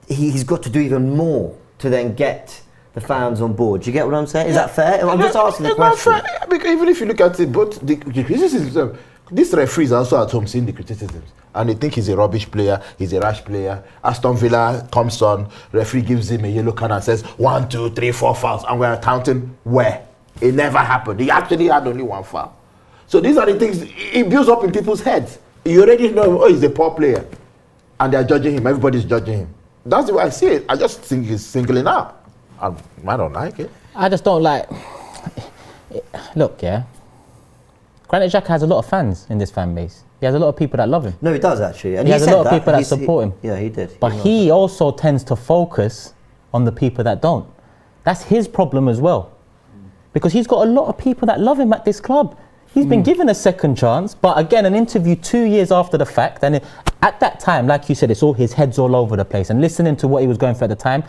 he's got to do even more to then get the fans on board. Do you get what I'm saying? Is that fair? I'm just asking the question. Because even if you look at it, both the criticism, these referees are also at home seeing the criticisms, and they think he's a rubbish player, he's a rash player. Aston Villa comes on, referee gives him a yellow card and says 1, 2, 3, 4 fouls, and we're counting where it never happened. He actually had only 1 foul. So these are the things it builds up in people's heads. You already know, oh, he's a poor player, and they're judging him. Everybody's judging him. That's the way I see it. I just think he's singling out. I don't like it. I just don't like. Look, yeah. Granit Xhaka has a lot of fans in this fan base. He has a lot of people that love him. No, he does actually. And he has a lot of people that support him. Yeah, he did. But he also tends to focus on the people that don't. That's his problem as well. Because he's got a lot of people that love him at this club. He's been given a second chance, but again, an interview 2 years after the fact. And at that time, like you said, it's all his head's all over the place. And listening to what he was going through at the time,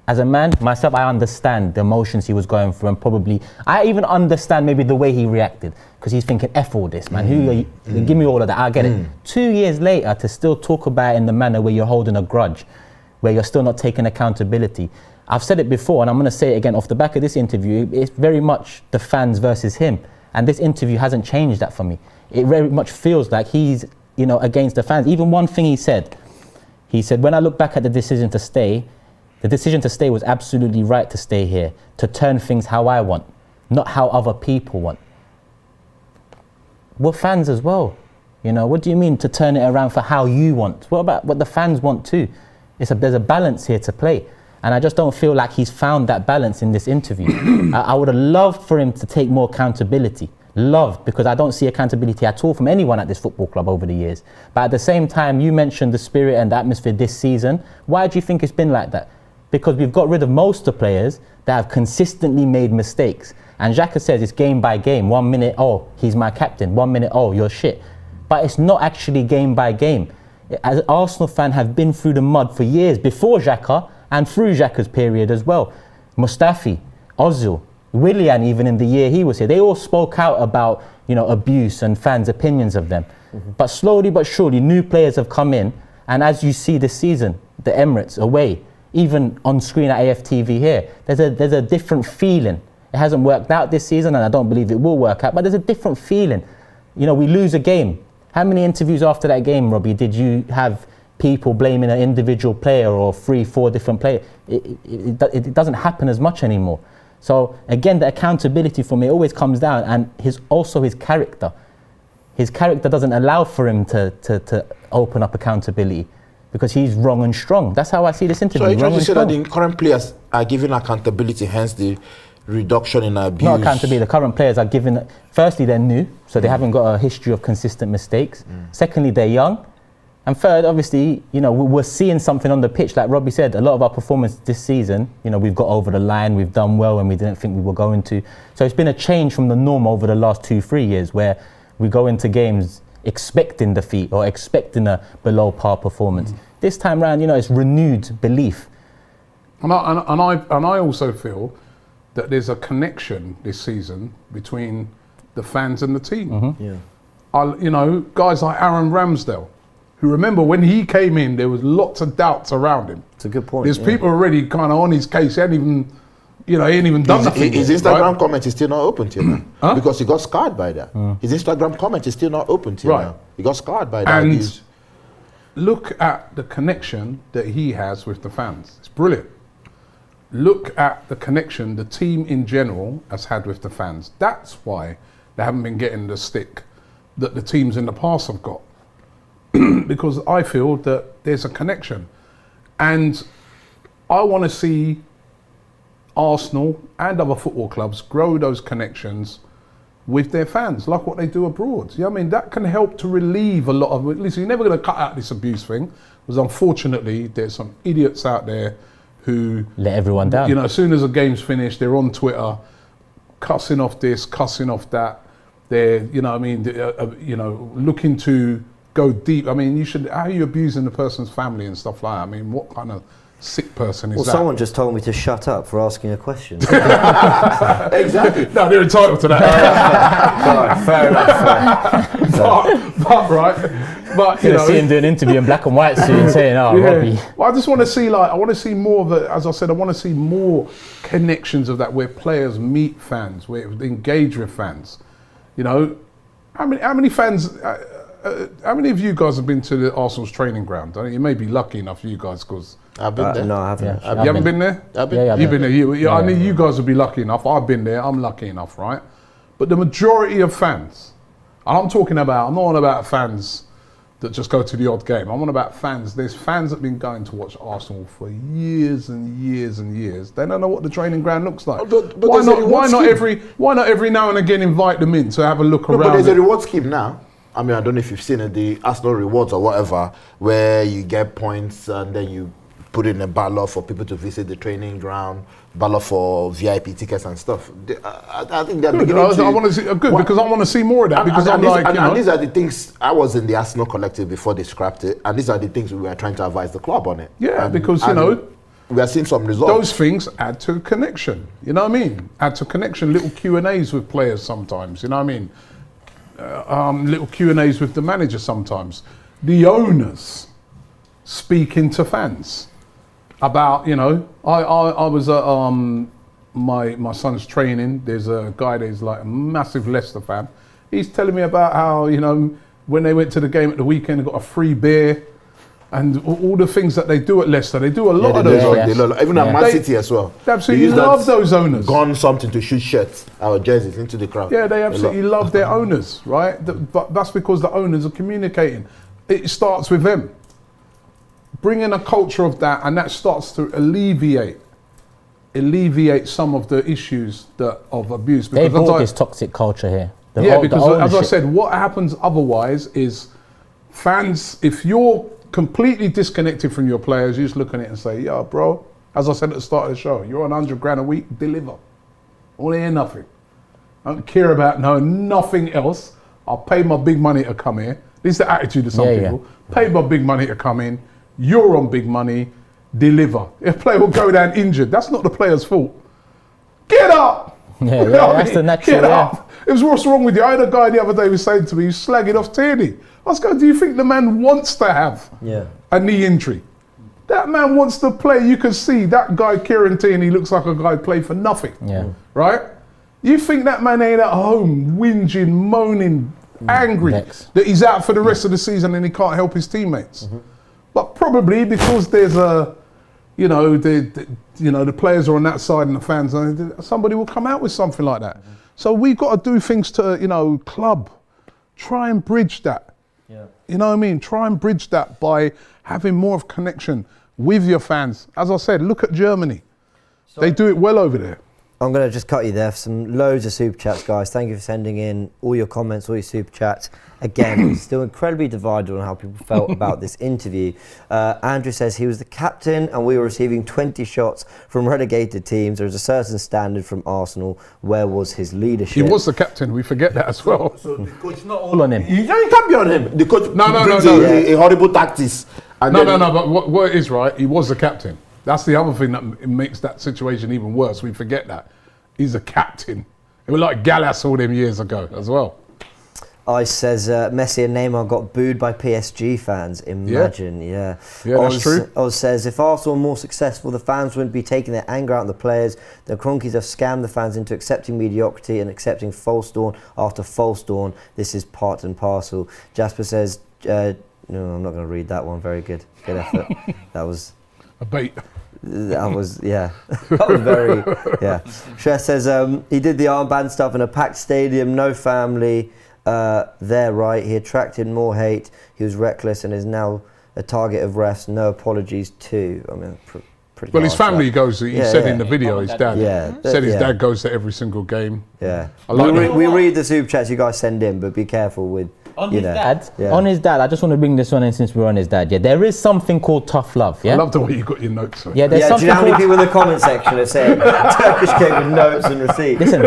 as a man, myself, I understand the emotions he was going through, and probably, I even understand maybe the way he reacted, because he's thinking, F all this, man, who are you? Give me all of that, I get it. 2 years later, to still talk about it in the manner where you're holding a grudge, where you're still not taking accountability. I've said it before, and I'm going to say it again off the back of this interview, it's very much the fans versus him, and this interview hasn't changed that for me. It very much feels like he's, against the fans. Even one thing he said, when I look back at the decision to stay was absolutely right to stay here, to turn things how I want, not how other people want. We're fans as well. What do you mean to turn it around for how you want? What about what the fans want too? There's a balance here to play. And I just don't feel like he's found that balance in this interview. I would have loved for him to take more accountability. Loved, because I don't see accountability at all from anyone at this football club over the years. But at the same time, you mentioned the spirit and the atmosphere this season. Why do you think it's been like that? Because we've got rid of most of the players that have consistently made mistakes. And Xhaka says it's game by game. 1 minute, oh, he's my captain. 1 minute, oh, you're shit. But it's not actually game by game. As an Arsenal fan, have been through the mud for years before Xhaka and through Xhaka's period as well. Mustafi, Ozil, Willian, even in the year he was here, they all spoke out about abuse and fans' opinions of them. But slowly but surely, new players have come in. And as you see this season, the Emirates away, even on screen at AFTV here, there's a different feeling. It hasn't worked out this season, and I don't believe it will work out, but there's a different feeling. We lose a game. How many interviews after that game, Robbie, did you have people blaming an individual player or 3-4 different players? It doesn't happen as much anymore. So again, the accountability for me always comes down, and his character. His character doesn't allow for him to open up accountability, because he's wrong and strong. That's how I see this interview. So you're trying to say that the current players are given accountability, hence the reduction in abuse. Not accountability. The current players are given. Firstly, they're new, so they haven't got a history of consistent mistakes. Secondly, they're young, and third, obviously, we're seeing something on the pitch. Like Robbie said, a lot of our performance this season, we've got over the line, we've done well when we didn't think we were going to. So it's been a change from the norm over the last 2-3 years, where we go into games expecting defeat or expecting a below par performance. This time round, it's renewed belief. And I also feel that there's a connection this season between the fans and the team. Guys like Aaron Ramsdale, who, remember when he came in, there was lots of doubts around him. It's a good point. There's people already kind of on his case. He ain't even done nothing. His yet, Instagram right? comment is still not open till now. Because he got scarred by that. His Instagram comment is still not open till now. He got scarred by that. And look at the connection that he has with the fans. It's brilliant. Look at the connection the team in general has had with the fans. That's why they haven't been getting the stick that the teams in the past have got. Because I feel that there's a connection. And I want to see Arsenal and other football clubs grow those connections with their fans, like what they do abroad. That can help to relieve a lot of... Listen, you're never going to cut out this abuse thing, because unfortunately there's some idiots out there who... Let everyone down. As soon as a game's finished, they're on Twitter, cussing off this, cussing off that. They're, looking to go deep. How are you abusing the person's family and stuff like that? What kind of sick person is that? Well, someone just told me to shut up for asking a question. exactly. No, they're entitled to that. Fair enough. But right. But See him do an interview in black and white soon, saying, Robbie. Well, I just want to see, I want to see more of it. As I said, I want to see more connections of that, where players meet fans, where they engage with fans. How many fans? How many of you guys have been to the Arsenal's training ground? You may be lucky enough, you guys, because I've been there. No, I haven't. Yeah, you haven't been there? I've been You've been there. I mean, you guys would be lucky enough. I've been there. I'm lucky enough, right? But the majority of fans, and I'm not on about fans that just go to the odd game. I'm on about fans. There's fans that have been going to watch Arsenal for years and years and years. They don't know what the training ground looks like. But why not every now and again invite them in to have a look around? But there's a reward scheme now. I don't know if you've seen it, the Arsenal rewards or whatever, where you get points and then you put in a ballot for people to visit the training ground, ballot for VIP tickets and stuff. I think they're beginning to... I want to see, because I want to see more of that. Because and these are the things, I was in the Arsenal collective before they scrapped it, and these are the things we were trying to advise the club on it. Yeah, because, we are seeing some results. Those things add to connection, Add to connection, little Q&As with players sometimes, little Q&As with the manager sometimes. The owners speaking to fans about, I was at my son's training. There's a guy that's like a massive Leicester fan. He's telling me about how, when they went to the game at the weekend, they got a free beer and all the things that they do at Leicester. They do a lot of those. Even at Man City as well. They absolutely love those owners. Gone something to shoot shirts, our jerseys into the crowd. Yeah, they absolutely love their owners, right? But that's because the owners are communicating. It starts with them. Bringing a culture of that, and that starts to alleviate some of the issues of abuse. They brought this toxic culture here. Because as I said, what happens otherwise is fans, if you're completely disconnected from your players, you just look at it and say, yeah, bro, as I said at the start of the show, you're on $100,000 a week, deliver. I want to hear nothing. I don't care about nothing else. I'll pay my big money to come here. This is the attitude of some people. Pay my big money to come in. You're on big money, deliver. If a player will go down injured, that's not the player's fault. Get up! That's the natural. Get up! It was what's wrong with you. I had a guy the other day who was saying to me, he's slagging off Tierney. I was going, do you think the man wants to have a knee injury? That man wants to play. You can see that guy, Kieran Tierney, looks like a guy who played for nothing. Yeah. Right? You think that man ain't at home whinging, moaning, angry that he's out for the rest of the season and he can't help his teammates. But probably because there's the players are on that side and the fans, somebody will come out with something like that. So we've got to do things to, club, try and bridge that. Yeah. You know what I mean? Try and bridge that by having more of connection with your fans. As I said, look at Germany. They do it well over there. I'm going to just cut you there for loads of super chats, guys. Thank you for sending in all your comments, all your super chats. Again, still incredibly divided on how people felt about this interview. Andrew says he was the captain and we were receiving 20 shots from relegated teams. There's a certain standard from Arsenal. Where was his leadership? He was the captain. We forget that as well. So the coach, Not all on him. you can't be on him. The coach No. a horrible tactics. And No. then- But what it is, right? He was the captain. That's the other thing that makes that situation even worse. We forget that. He's a captain. It was like Gallas all them years ago as well. Ice says Messi and Neymar got booed by PSG fans. Imagine, yeah. Yeah, that's true. Oz says if Arsenal were more successful, the fans wouldn't be taking their anger out on the players. The Cronkies have scammed the fans into accepting mediocrity and accepting false dawn after false dawn. This is part and parcel. Jasper says, no, I'm not going to read that one. Very good. Good effort. That was... A bait. That was, yeah. That was very, yeah. Shrez says he did the armband stuff in a packed stadium, no family there, right? He attracted more hate. He was reckless and is now a target of refs. No apologies too. I mean, pretty Well, his harsh, family that. goes. He Yeah, said yeah. in the video, his dad. Yeah. Said his Yeah. dad goes to every single game. Yeah. I like we that. read the super chats you guys send in, but be careful with, On you his know. dad, Yeah. on his dad, I just want to bring this one in since we're on his dad. Yeah, there is something called tough love. Yeah, I love the way you got your notes. On. yeah. There's Yeah, do something you know how many called people in the comment section are saying Turkish came with notes and receipts? Listen,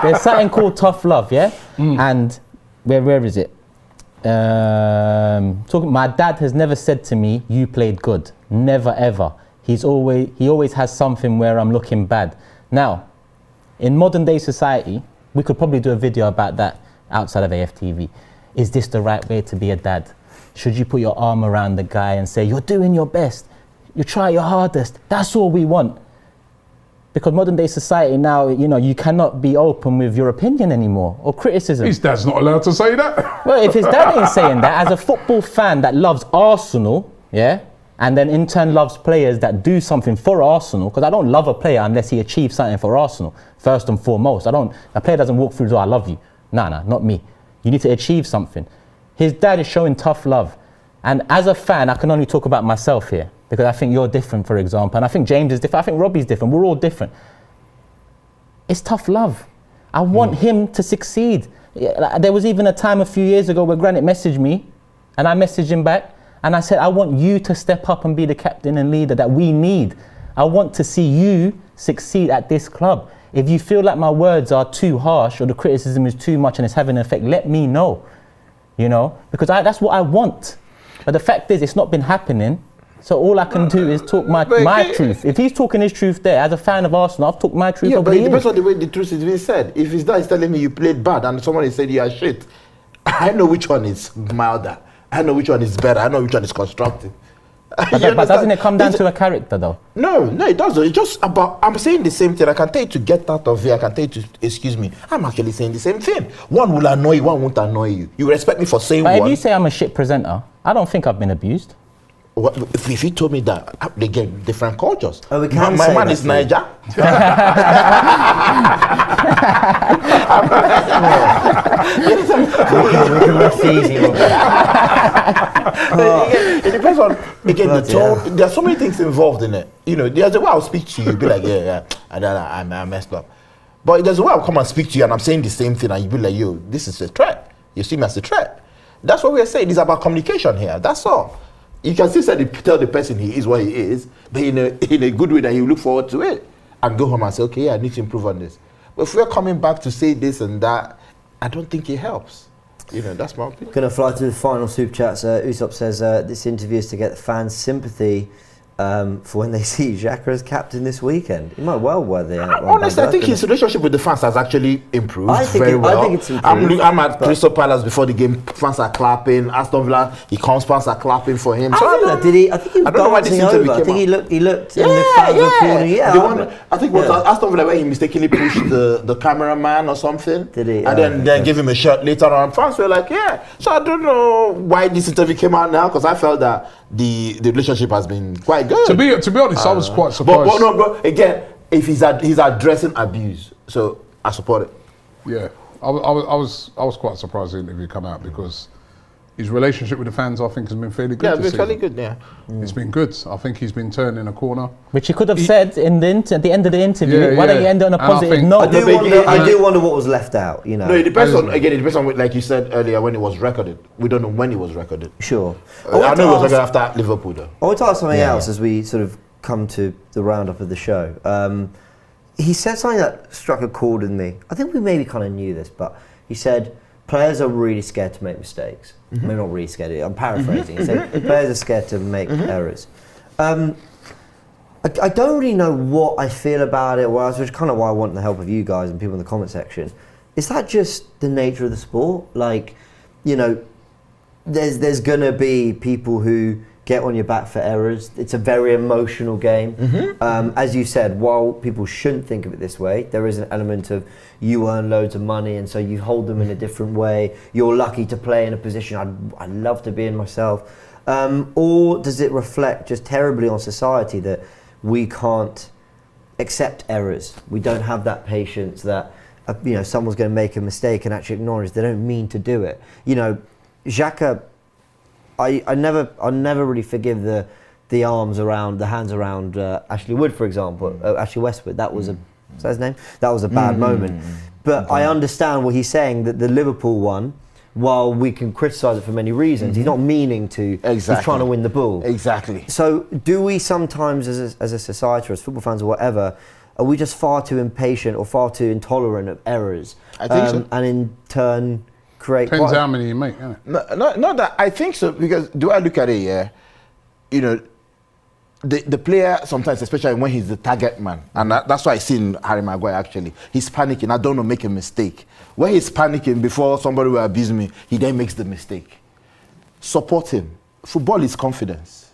there's something called tough love, yeah? And where is it? My dad has never said to me, you played good. Never, ever. He always has something where I'm looking bad. Now, in modern day society, we could probably do a video about that outside of AFTV. Is this the right way to be a dad? Should you put your arm around the guy and say, you're doing your best, you try your hardest, that's all we want? Because modern day society now, you cannot be open with your opinion anymore or criticism. His dad's not allowed to say that. Well, if his dad ain't saying that, as a football fan that loves Arsenal, yeah, and then in turn loves players that do something for Arsenal, because I don't love a player unless he achieves something for Arsenal, first and foremost. A player doesn't walk through the door, I love you. Nah, not me. You need to achieve something. His dad is showing tough love. And as a fan, I can only talk about myself here, because I think you're different, for example, and I think James is different, I think Robbie's different, we're all different. It's tough love. I want him to succeed. There was even a time a few years ago where Granit messaged me, and I messaged him back, and I said, I want you to step up and be the captain and leader that we need. I want to see you succeed at this club. If you feel like my words are too harsh or the criticism is too much and it's having an effect, let me know, because that's what I want. But the fact is, it's not been happening. So all I can do is talk my truth. If he's talking his truth there, as a fan of Arsenal, I've talked my truth Yeah, over but the it years. depends on the way the truth is being said. If his dad is telling me you played bad and someone is saying you are shit, I know which one is milder. I know which one is better. I know which one is constructive. But doesn't it come down to a character though? No, it doesn't. It's just about, I'm saying the same thing. I can tell you to get out of here. I can tell you to, excuse me. I'm actually saying the same thing. One will annoy you, one won't annoy you. You respect me for saying But one. if you say I'm a shit presenter, I don't think I've been abused. If you told me that, again, different cultures. Oh, we can my say man that is too. Niger. We can rest easy, It depends on, again, the Bloody tone. hell. There are so many things involved in it. There's a way I'll speak to you, be like, I messed up. But there's a way I'll come and speak to you and I'm saying the same thing and you be like, yo, this is a threat. You see me as a threat. That's what we're saying. It's about communication here. That's all. You can still tell the person he is what he is, but in a good way that he will look forward to it and go home and say, okay, yeah, I need to improve on this. But if we're coming back to say this and that, I don't think it helps. That's my opinion. Going to fly to the final super chats. Usopp says this interview is to get the fans' sympathy for when they see Xhaka as captain this weekend. It might well wear the Honestly, I think his relationship with the fans has actually improved I think very well. I think it's improved. I'm at Crystal Palace before the game. Fans are clapping. Aston Villa, he comes. Fans are clapping for him. I think don't- that, did he? I think he was I don't know why this dancing interview over. I came think out. he looked, and the fans were applauding. Yeah, The one, I think it was Yeah. Aston Villa where he mistakenly pushed the cameraman or something. Did he? And Oh, then okay. gave him a shot later on. Fans were like, yeah. So I don't know why this interview came out now, because I felt that the relationship has been quite good. To be honest, I was quite surprised. But again, if he's addressing abuse, so I support it. Yeah, I was quite surprised the interview come out because his relationship with the fans, I think, has been fairly good. Yeah, this it's fairly season. good. Yeah. It's been good. I think he's been turning a corner. Which he could have said at the end of the interview. Yeah, Why don't you yeah. end it on a And I positive think- note? I do wonder what was left out. You know. No, it depends on like you said earlier when it was recorded. We don't know when it was recorded. Sure. I know it was recorded after Liverpool though. I want to ask something Yeah, else yeah. as we sort of come to the roundup of the show. He said something that struck a chord in me. I think we maybe kind of knew this, but he said players are really scared to make mistakes. Maybe not really scared. I'm paraphrasing. He said players are scared to make errors. I don't really know what I feel about it, which is kind of why I want the help of you guys and people in the comment section. Is that just the nature of the sport? Like, you know, there's going to be people who get on your back for errors. It's a very emotional game. As you said, while people shouldn't think of it this way, there is an element of you earn loads of money and so you hold them in a different way. You're lucky to play in a position I'd love to be in myself. Or does it reflect just terribly on society that we can't accept errors? We don't have that patience that you know, someone's going to make a mistake and actually acknowledge they don't mean to do it. You know, Xhaka, I'll never really forgive the hands around Ashley Wood, for example, Ashley Westwood. That was is that his name? That was a bad moment. But I understand what he's saying, that the Liverpool one, while we can criticise it for many reasons, he's not meaning to. He's trying to win the ball. Exactly. So do we sometimes, as a society or as football fans or whatever, are we just far too impatient or far too intolerant of errors? I think so. And in turn create. Depends how many you make, isn't it? Not that I think so, because do I look at it, yeah, you know, the player sometimes, especially when he's the target man, and that's why I see in Harry Maguire actually, he's panicking. I don't want to make a mistake. When he's panicking before somebody will abuse me, he then makes the mistake. Support him. Football is confidence.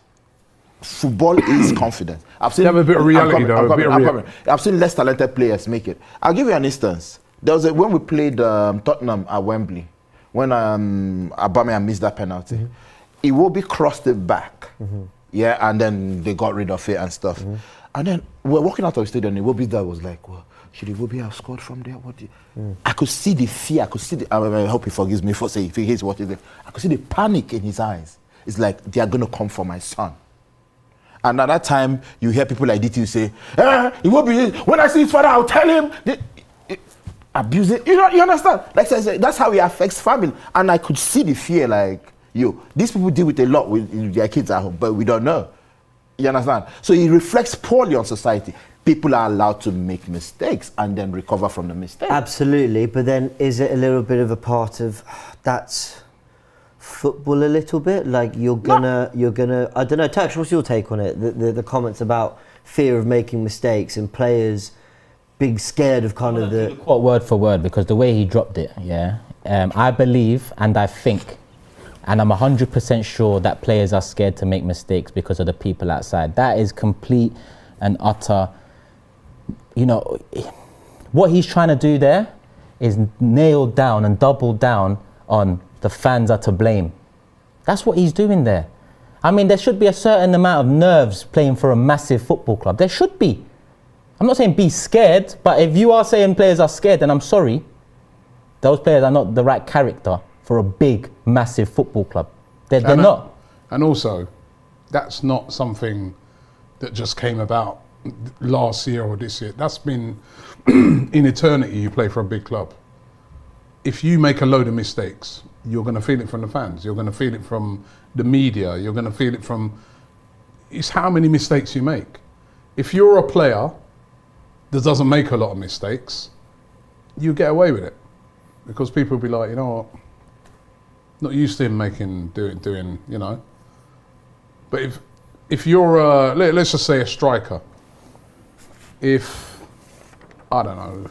Football is confidence. I've seen You have a bit of reality though. I've seen less talented players make it. I'll give you an instance. There was when we played Tottenham at Wembley, when Aubameyang missed that penalty. Iwobi crossed it back. Yeah, and then they got rid of it and stuff. And then we're walking out of the stadium, and Iwobi's dad was like, well, should Iwobi have scored from there? I could see the fear. I could see I hope he forgives me for saying, if he hates what he did. I could see the panic in his eyes. It's like, they are going to come for my son. And at that time, you hear people like DT say, Iwobi, when I see his father, I'll tell him. Abuse it. You know, you understand? Like I said, that's how it affects family. And I could see the fear, like, these people deal with a lot with their kids at home, but we don't know. You understand? So it reflects poorly on society. People are allowed to make mistakes and then recover from the mistake. Absolutely, but then is it a little bit of a part of that's football a little bit? Like you're gonna I don't know, Turks, what's your take on it? The comments about fear of making mistakes and players being scared of kind of the Quote word for word, because the way he dropped it, I believe and I think, and I'm 100% sure that players are scared to make mistakes because of the people outside. That is complete and utter, what he's trying to do there is nail down and double down on the fans are to blame. That's what he's doing there. I mean, there should be a certain amount of nerves playing for a massive football club. There should be. I'm not saying be scared, but if you are saying players are scared, then I'm sorry. Those players are not the right character for a big, massive football club. They're not. And also, that's not something that just came about last year or this year. That's been, in eternity, you play for a big club. If you make a load of mistakes, you're going to feel it from the fans. You're going to feel it from the media. You're going to feel it from... It's how many mistakes you make. If you're a player that doesn't make a lot of mistakes, you get away with it. Because people will be like, you know what, not used to him doing, you know. But if you're, let's just say a striker, if, I don't know,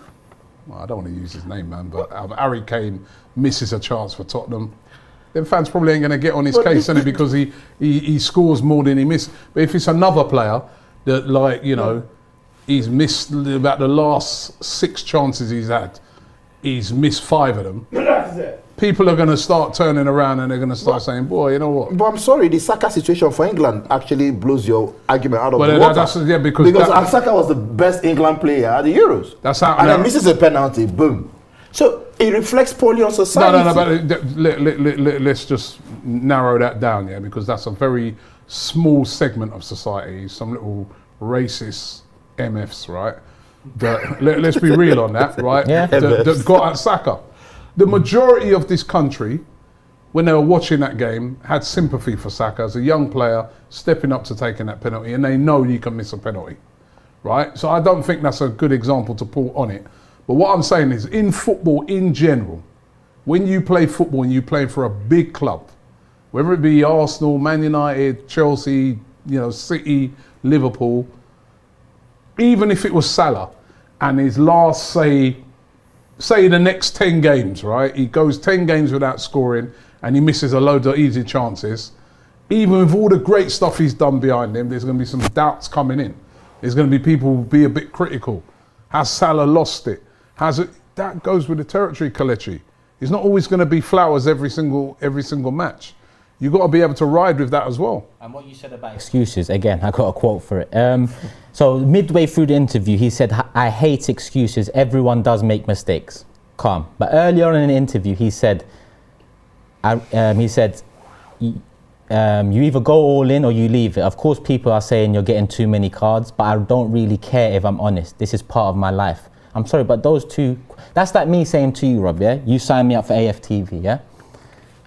well, I don't want to use his name, man, but Harry Kane misses a chance for Tottenham, then fans probably ain't going to get on his case, innit, because he scores more than he misses. But if it's another player that, like, you know, he's missed about the last 6 chances he's had, he's missed 5 of them. People are going to start turning around and they're going to start saying, boy, you know what? But I'm sorry, the Xhaka situation for England actually blows your argument out of the water. Because Xhaka was the best England player at the Euros. That's how. And then misses a penalty, boom. So it reflects poorly on society. No, but let's just narrow that down, yeah, because that's a very small segment of society, some little racist MFs, right? Let's be real on that, right? Yeah. That got at Xhaka. The majority of this country, when they were watching that game, had sympathy for Xhaka as a young player stepping up to taking that penalty, and they know you can miss a penalty, right? So I don't think that's a good example to pull on it. But what I'm saying is, in football in general, when you play football and you play for a big club, whether it be Arsenal, Man United, Chelsea, City, Liverpool, even if it was Salah and his last, say the next 10 games, right? He goes 10 games without scoring and he misses a load of easy chances. Even with all the great stuff he's done behind him, there's going to be some doubts coming in. There's going to be people who be a bit critical. Has Salah lost it? That goes with the territory, Kelechi. It's not always going to be flowers every single match. You've got to be able to ride with that as well. And what you said about excuses, again, I got a quote for it. So midway through the interview, he said, "I hate excuses. Everyone does make mistakes." Calm. But earlier on in the interview, he said, "You either go all in or you leave it. Of course, people are saying you're getting too many cards, but I don't really care if I'm honest. This is part of my life." I'm sorry, but those two, that's like me saying to you, Rob, yeah? You sign me up for AFTV, yeah?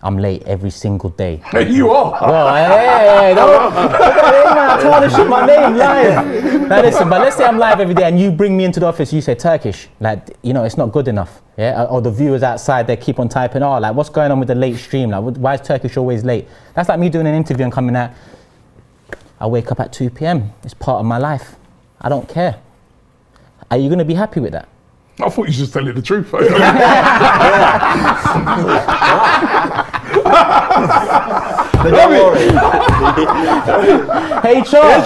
I'm late every single day. Hey, you are. Well, hey, I tarnish my name live. Now listen, but let's say I'm live every day and you bring me into the office, you say Turkish, like, it's not good enough, yeah? Or the viewers outside, they keep on typing, like, what's going on with the late stream? Like, why is Turkish always late? That's like me doing an interview and coming out, I wake up at 2 p.m. It's part of my life. I don't care. Are you going to be happy with that? I thought you were just telling the truth. But don't worry. HR, I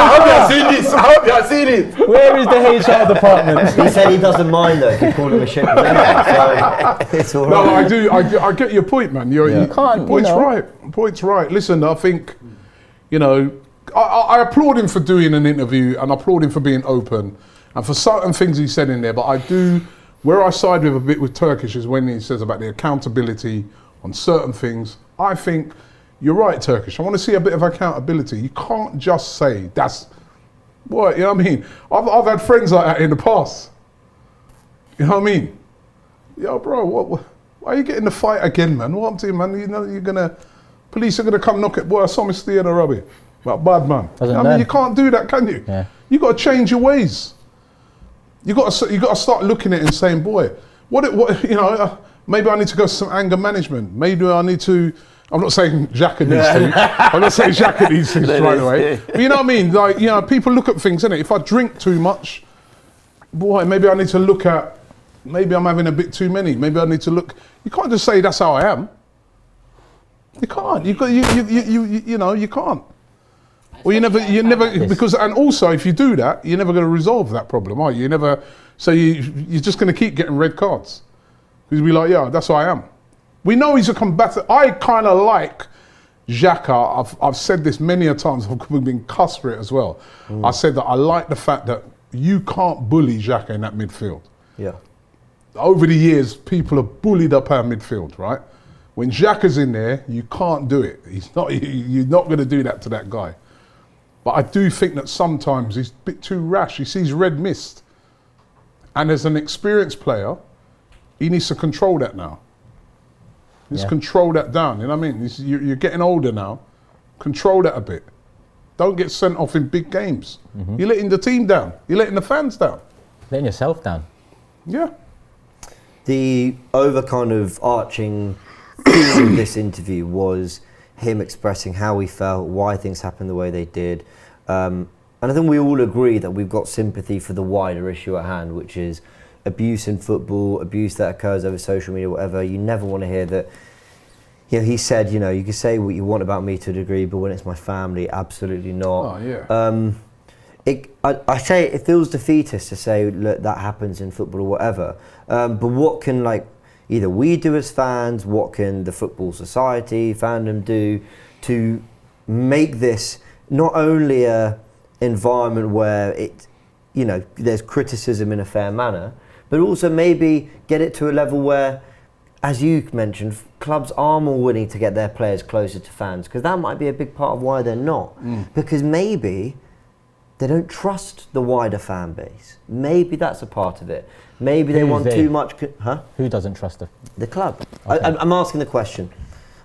hope you have seen this. I hope you have seen it. where is the HR department? He said he doesn't mind though if you call him a shit. So it's all No, right. I get your point, man. Your point's right. Point's right. Listen, I think, I applaud him for doing an interview and I applaud him for being open and for certain things he said in there. But where I side with a bit with Turkish is when he says about the accountability on certain things. I think you're right, Turkish. I want to see a bit of accountability. You can't just say that's what, you know what I mean? I've had friends like that in the past. You know what I mean? Yo, bro, why are you getting the fight again, man? What happened to you, man? Police are gonna come knock it. Boy, I saw me steer the rubby. But bad man. I mean, you can't do that, can you? Yeah. You got to change your ways. You got to start looking at it and saying, boy, maybe I need to go to some anger management. Maybe I need to. I'm not saying Xhaka needs to. I'm not saying Xhaka needs to right away. But you know what I mean? Like, people look at things, innit? If I drink too much, boy, maybe I need to look at. Maybe I'm having a bit too many. Maybe I need to look. You can't just say that's how I am. You can't. You can't. Well, you never, because, and also if you do that, you're never going to resolve that problem, are you? So you're just going to keep getting red cards. Because you'll be like, yeah, that's who I am. We know he's a combatant. I kind of like Xhaka. I've said this many a times. I've been cussed for it as well. I said that I like the fact that you can't bully Xhaka in that midfield. Yeah. Over the years, people have bullied up our midfield, right? When Xhaka's in there, you can't do it. You're not going to do that to that guy. But I do think that sometimes he's a bit too rash. He sees red mist. And as an experienced player, he needs to control that now. He needs to control that down, you know what I mean? You're getting older now. Control that a bit. Don't get sent off in big games. You're letting the team down. You're letting the fans down. Letting yourself down. Yeah. The over kind of arching theme of this interview was him expressing how he felt, why things happened the way they did. And I think we all agree that we've got sympathy for the wider issue at hand, which is abuse in football, abuse that occurs over social media, whatever. You never want to hear that. He said, you can say what you want about me to a degree, but when it's my family, absolutely not. Oh, yeah. I say it feels defeatist to say, look, that happens in football or whatever. But what can either we do as fans, what can the Football Society, fandom do to make this not only a environment where there's criticism in a fair manner, but also maybe get it to a level where, as you mentioned, clubs are more willing to get their players closer to fans, because that might be a big part of why they're not. Because maybe they don't trust the wider fan base. Maybe that's a part of it. Maybe they want too much. Who doesn't trust the club? Okay. I'm asking the question.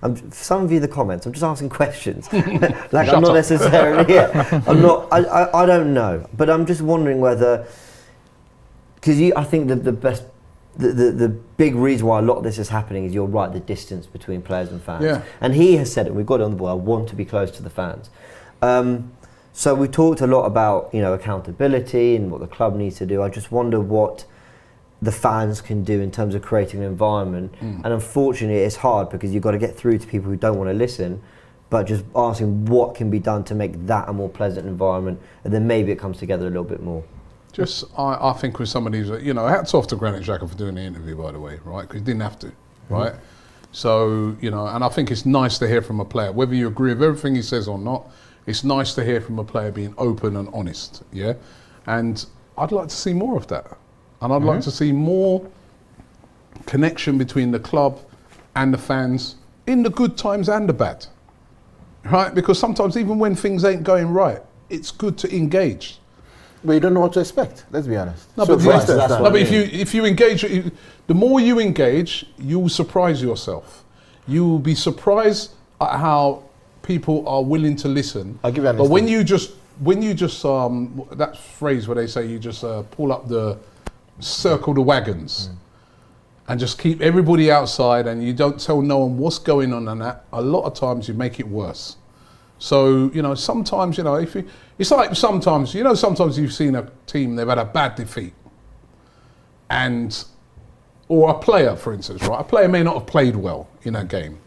For some of you, the comments. I'm just asking questions. Like I'm not necessarily. Yeah, I'm not. I don't know, but I'm just wondering whether, because I think the big reason why a lot of this is happening is, you're right, the distance between players and fans. Yeah. And he has said it. We've got it on the board. I want to be close to the fans. So we talked a lot about accountability and what the club needs to do. I just wonder what the fans can do in terms of creating an environment. And unfortunately it's hard, because you've got to get through to people who don't want to listen, but just asking what can be done to make that a more pleasant environment, and then maybe it comes together a little bit more. I think with some of these, hats off to Granit Xhaka for doing the interview, by the way, right? Because he didn't have to, right? So, and I think it's nice to hear from a player, whether you agree with everything he says or not. It's nice to hear from a player being open and honest, yeah? And I'd like to see more of that. And I'd like to see more connection between the club and the fans in the good times and the bad, right? Because sometimes even when things ain't going right, it's good to engage. But you don't know what to expect, let's be honest. No, So but, for instance, if you engage, the more you engage, you will surprise yourself. You will be surprised at how people are willing to listen. I'll give you an But when instance. you just that phrase where they say you just circle the wagons and just keep everybody outside, and you don't tell no one what's going on, and that, a lot of times you make it worse. So, sometimes, it's like sometimes you've seen a team, they've had a bad defeat, or a player, for instance, right? A player may not have played well in a game.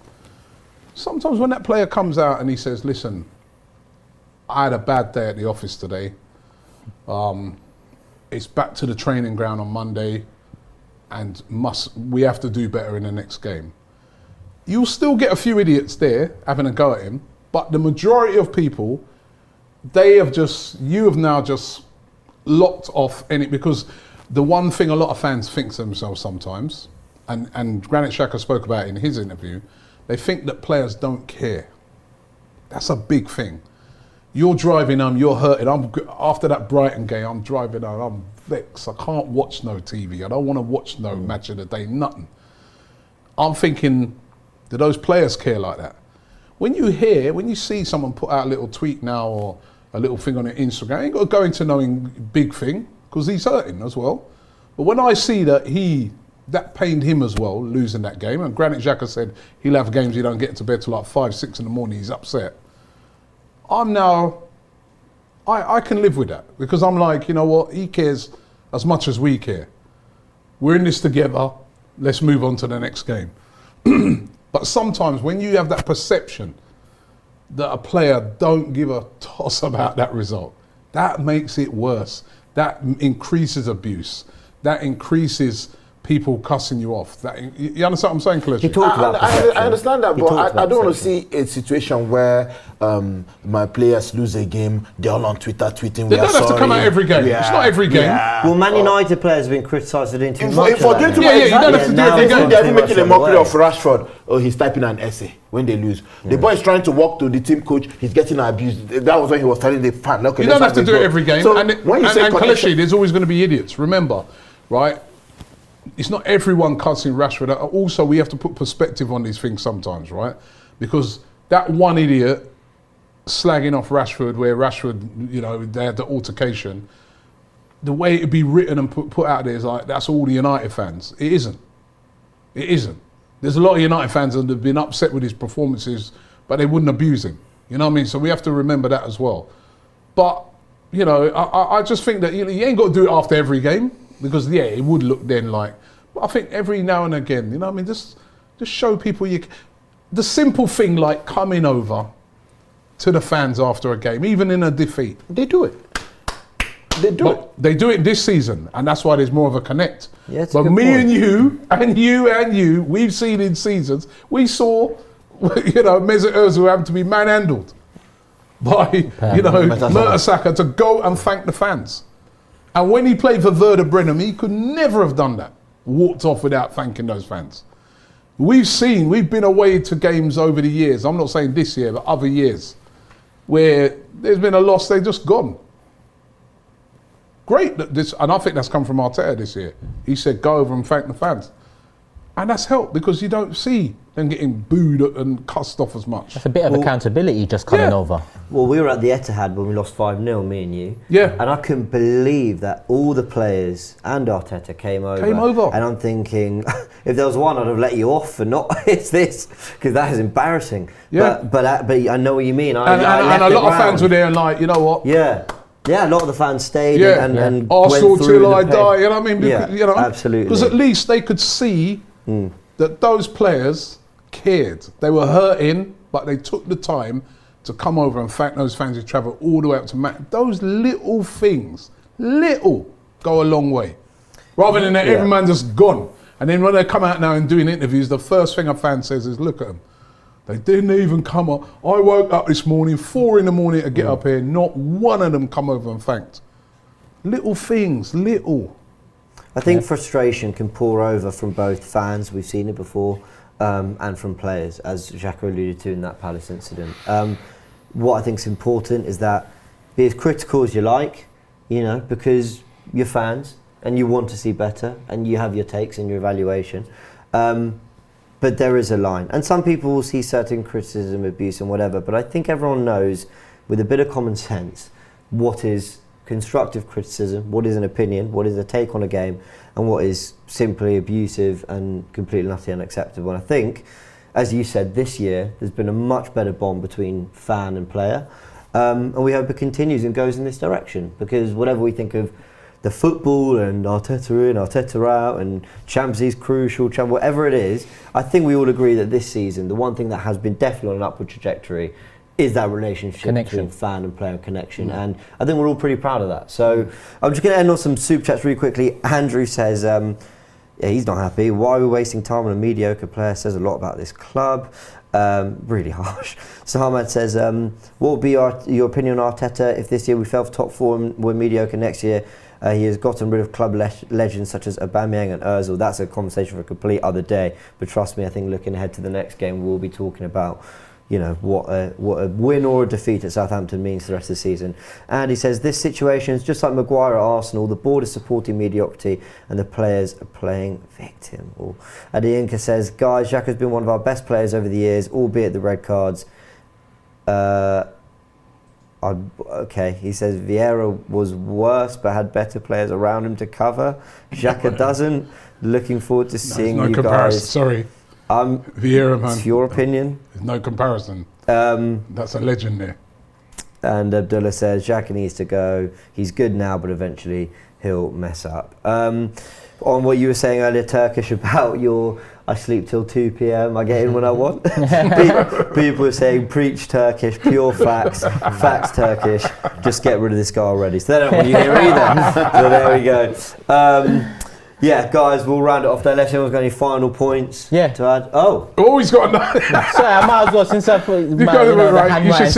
Sometimes when that player comes out and he says, listen, I had a bad day at the office today. It's back to the training ground on Monday, and we have to do better in the next game. You'll still get a few idiots there having a go at him, but the majority of people, you have now just locked off any, because the one thing a lot of fans think to themselves sometimes, and Granit Xhaka spoke about it in his interview, they think that players don't care. That's a big thing. You're driving home, you're hurting. After that Brighton game, I'm driving home, I'm vexed. I can't watch no TV. I don't want to watch no match of the day, nothing. I'm thinking, do those players care like that? When you see someone put out a little tweet now or a little thing on their Instagram, you ain't got to go into knowing big thing, because he's hurting as well. But when I see that pained him as well, losing that game, and Granit Xhaka said he'll have games he don't get to bed till like 5, 6 in the morning, he's upset. I can live with that, because I'm like, you know what, he cares as much as we care. We're in this together, let's move on to the next game. But sometimes when you have that perception that a player don't give a toss about that result, that makes it worse. That increases abuse. That increases people cussing you off. You understand what I'm saying, Kelechi? He talked about I understand that, He but talked I about don't want to perception. see a situation where my players lose a game, they're all on Twitter tweeting. They don't have to come out every game. It's not every game. Well, Man United players have been criticised for doing too For much of that. doing too Yeah, much, you don't have to do now every it's game. gone They're too even much making a on the mockery way. of Rashford. Oh, he's typing an essay when they lose. The boy is trying to walk to the team coach. He's getting abused. That was when he was telling the fan, okay, You let's don't have to do this it goal. every game. So and when you say Kelechi, there's always going to be idiots. Remember, right? It's not everyone cussing Rashford. Also, we have to put perspective on these things sometimes, right? Because that one idiot slagging off Rashford, where Rashford, they had the altercation, the way it'd be written and put out there is like, that's all the United fans. It isn't. It isn't. There's a lot of United fans that have been upset with his performances, but they wouldn't abuse him. You know what I mean? So we have to remember that as well. But, I just think that you ain't got to do it after every game, because, it would look then like, but I think every now and again, you know what I mean? Just show people the simple thing like coming over to the fans after a game, even in a defeat. They do it. They do it. They do it this season, and that's why there's more of a connect. Yeah, it's a but good me point. and you, we've seen in seasons, we saw, Mesut Ozil having to be manhandled by, Mertesacker to go and thank the fans. And when he played for Werder Bremen, he could never have done that. Walked off without thanking those fans. We've been away to games over the years, I'm not saying this year, but other years, where there's been a loss, they've just gone. Great, and I think that's come from Arteta this year. He said, go over and thank the fans. And that's helped because you don't see them getting booed and cussed off as much. That's a bit of accountability just coming over. Well, we were at the Etihad when we lost 5-0, me and you. Yeah. And I couldn't believe that all the players and Arteta came over. And I'm thinking, if there was one, I'd have let you off and not, it's this, because that is embarrassing. Yeah. But I know what you mean. And a lot of fans were there and like, you know what? Yeah. Yeah, a lot of the fans stayed and Arsenal went through till I the die, you know what I mean? Yeah, you know, absolutely. Because at least they could see that those players cared. They were hurting, but they took the time to come over and thank those fans who travelled all the way up to those little things, go a long way. Rather than every man just gone. And then when they come out now and doing interviews, the first thing a fan says is, look at them. They didn't even come up. I woke up this morning, 4 a.m. to get up here. Not one of them come over and thanked. Little things, little. I think frustration can pour over from both fans, we've seen it before, and from players, as Xhaka alluded to in that Palace incident. What I think is important is that be as critical as you like, you know, because you're fans and you want to see better and you have your takes and your evaluation. But there is a line. And some people will see certain criticism, abuse and whatever, but I think everyone knows with a bit of common sense what is constructive criticism, what is an opinion, what is a take on a game, and what is simply abusive and completely and utterly unacceptable. And I think, as you said, this year there's been a much better bond between fan and player, and we hope it continues and goes in this direction, because whatever we think of the football and Arteta in, Arteta out, and Champions League's crucial, whatever it is, I think we all agree that this season, the one thing that has been definitely on an upward trajectory is that relationship between fan and player connection. And I think we're all pretty proud of that. So I'm just going to end on some super chats really quickly. Andrew says, he's not happy. Why are we wasting time on a mediocre player? Says a lot about this club. Really harsh. So Ahmad says, what would be your opinion on Arteta if this year we fell for top 4 and we're mediocre next year? He has gotten rid of club legends such as Aubameyang and Ozil. That's a conversation for a complete other day. But trust me, I think looking ahead to the next game, we'll be talking about, you know, what a win or a defeat at Southampton means for the rest of the season. And he says, this situation is just like Maguire at Arsenal. The board is supporting mediocrity and the players are playing victim. Adiyinka says, guys, Xhaka has been one of our best players over the years, albeit the red cards. Okay, he says Vieira was worse but had better players around him to cover. Xhaka doesn't. Looking forward to seeing you guys. Sorry. Vieira, man. It's your opinion. There's no comparison. That's a legend there. And Abdullah says Xhaka needs to go. He's good now, but eventually he'll mess up. On what you were saying earlier, Turkish, about your I sleep till 2 p.m. I get in when I want. People are saying preach Turkish, pure facts, facts Turkish. Just get rid of this guy already. So they don't want you here either. So there we go. Yeah, guys, we'll round it off there. Unless anyone's got any final points to add. Oh, he's got another. Sorry, I might as well, since I put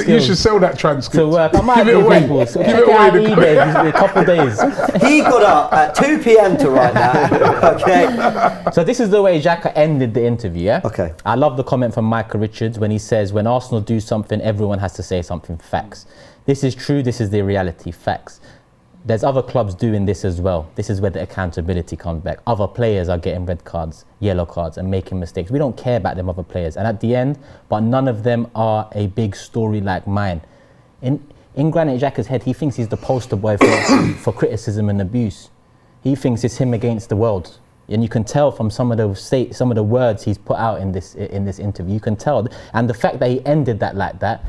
you should sell that transcript. To work. I might give it away. People, so give it away eBay, a couple of days. He got up at 2 p.m. to write that. Okay. So this is the way Xhaka ended the interview, yeah? Okay. I love the comment from Michael Richards when he says, when Arsenal do something, everyone has to say something. Facts. This is true, this is the reality. Facts. There's other clubs doing this as well. This is where the accountability comes back. Other players are getting red cards, yellow cards, and making mistakes. We don't care about them other players. And at the end, but none of them are a big story like mine. In Granit Xhaka's head, he thinks he's the poster boy for criticism and abuse. He thinks it's him against the world. And you can tell from some of the words he's put out in this interview. You can tell. And the fact that he ended that like that,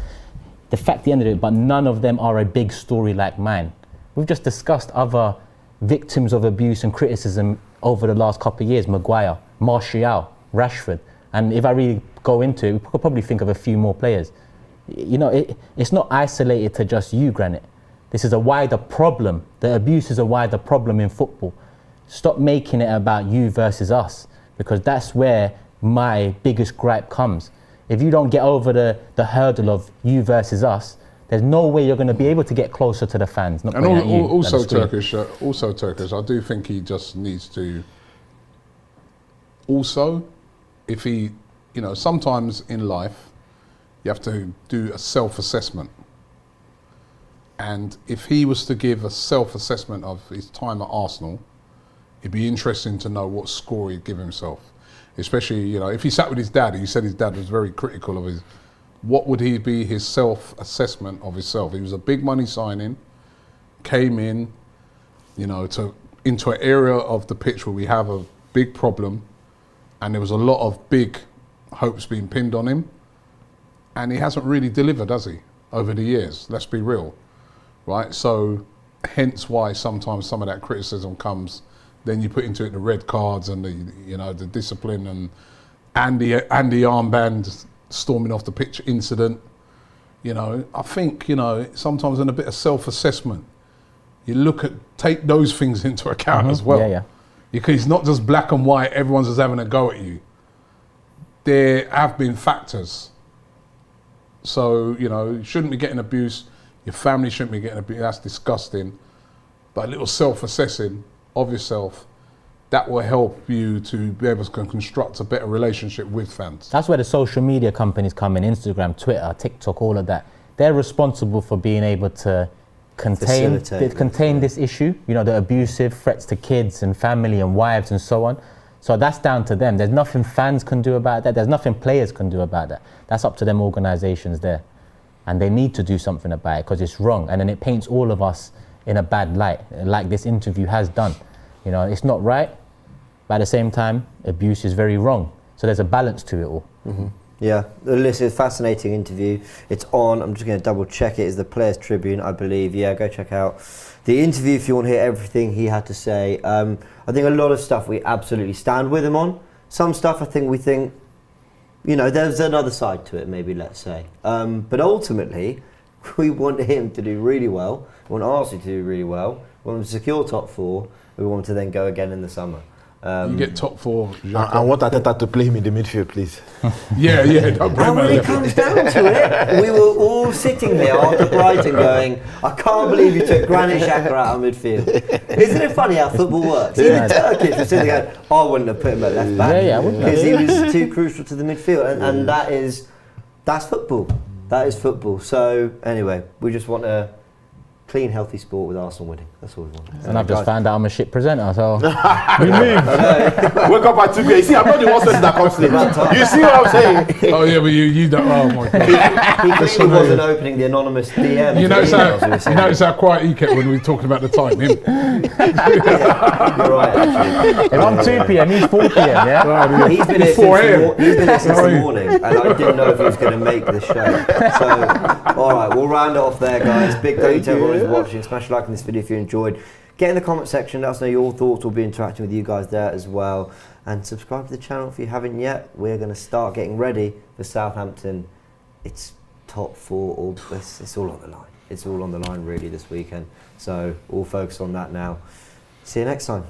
the fact he ended it, but none of them are a big story like mine. We've just discussed other victims of abuse and criticism over the last couple of years. Maguire, Martial, Rashford. And if I really go into it, we could probably think of a few more players. You know, it's not isolated to just you, Granit. This is a wider problem. The abuse is a wider problem in football. Stop making it about you versus us, because that's where my biggest gripe comes. If you don't get over the hurdle of you versus us, there's no way you're going to be able to get closer to the fans. Not And pointing at you, also at the screen. Turkish. I do think he just needs to. Also, if he, sometimes in life, you have to do a self-assessment. And if he was to give a self-assessment of his time at Arsenal, it'd be interesting to know what score he'd give himself. Especially, if he sat with his dad, he said his dad was very critical of his. What would he be his self-assessment of himself? He was a big money signing, came in, into an area of the pitch where we have a big problem, and there was a lot of big hopes being pinned on him, and he hasn't really delivered, has he, over the years? Let's be real, right? So, hence why sometimes some of that criticism comes. Then you put into it the red cards and the discipline and the armband storming off the pitch incident. I think sometimes in a bit of self-assessment, you take those things into account as well. Yeah. Because it's not just black and white. Everyone's just having a go at you. There have been factors. So you shouldn't be getting abuse. Your family shouldn't be getting abuse. That's disgusting. But a little self-assessing of yourself, that will help you to be able to construct a better relationship with fans. That's where the social media companies come in, Instagram, Twitter, TikTok, all of that. They're responsible for being able to contain this issue, the abusive threats to kids and family and wives and so on. So that's down to them. There's nothing fans can do about that. There's nothing players can do about that. That's up to them organisations there. And they need to do something about it because it's wrong. And then it paints all of us in a bad light, like this interview has done. It's not right, but at the same time, abuse is very wrong. So there's a balance to it all. Mm-hmm. Yeah, this is a fascinating interview. It's on, I'm just going to double check it, is the Players Tribune, I believe. Yeah, go check out the interview if you want to hear everything he had to say. I think a lot of stuff we absolutely stand with him on. Some stuff I think we think, there's another side to it, maybe, let's say. But ultimately, we want him to do really well. We want Arsenal to do really well. We want him to secure top 4. We want him to then go again in the summer. You get top 4. I want Arteta to play him in the midfield, please. Yeah. Don't And when it comes down to it, we were all sitting here after Brighton going, I can't believe you took Granit Xhaka out of midfield. Isn't it funny how football works? Even Turkish were sitting there going, I wouldn't have put him at left back. Yeah, I wouldn't have. Because he was too crucial to the midfield. And that's football. That is football. So anyway, we just want a clean, healthy sport with Arsenal winning. That's all we want. And I've just found out I'm a shit presenter, so We move. Wake up at 2 p.m. You see, I'm not the one person that comes late. You see what I'm saying? Oh yeah, but you don't. Oh my God. He clearly wasn't opening the anonymous DM. You notice how quiet he kept when we were talking about the time. Him. Yeah, you're right, actually. if I'm 2 p.m, he's 4 p.m, yeah? He's been here since the morning, and I didn't know if he was going to make the show. So, all right, we'll round it off there, guys. Big thank you to everyone who's watching. Smash a like on this video if you enjoyed. Get in the comment section, let us know your thoughts. We'll be interacting with you guys there as well. And subscribe to the channel if you haven't yet. We're going to start getting ready for Southampton. It's top 4. It's all on the line. It's all on the line really this weekend. So all focus on that now. See you next time.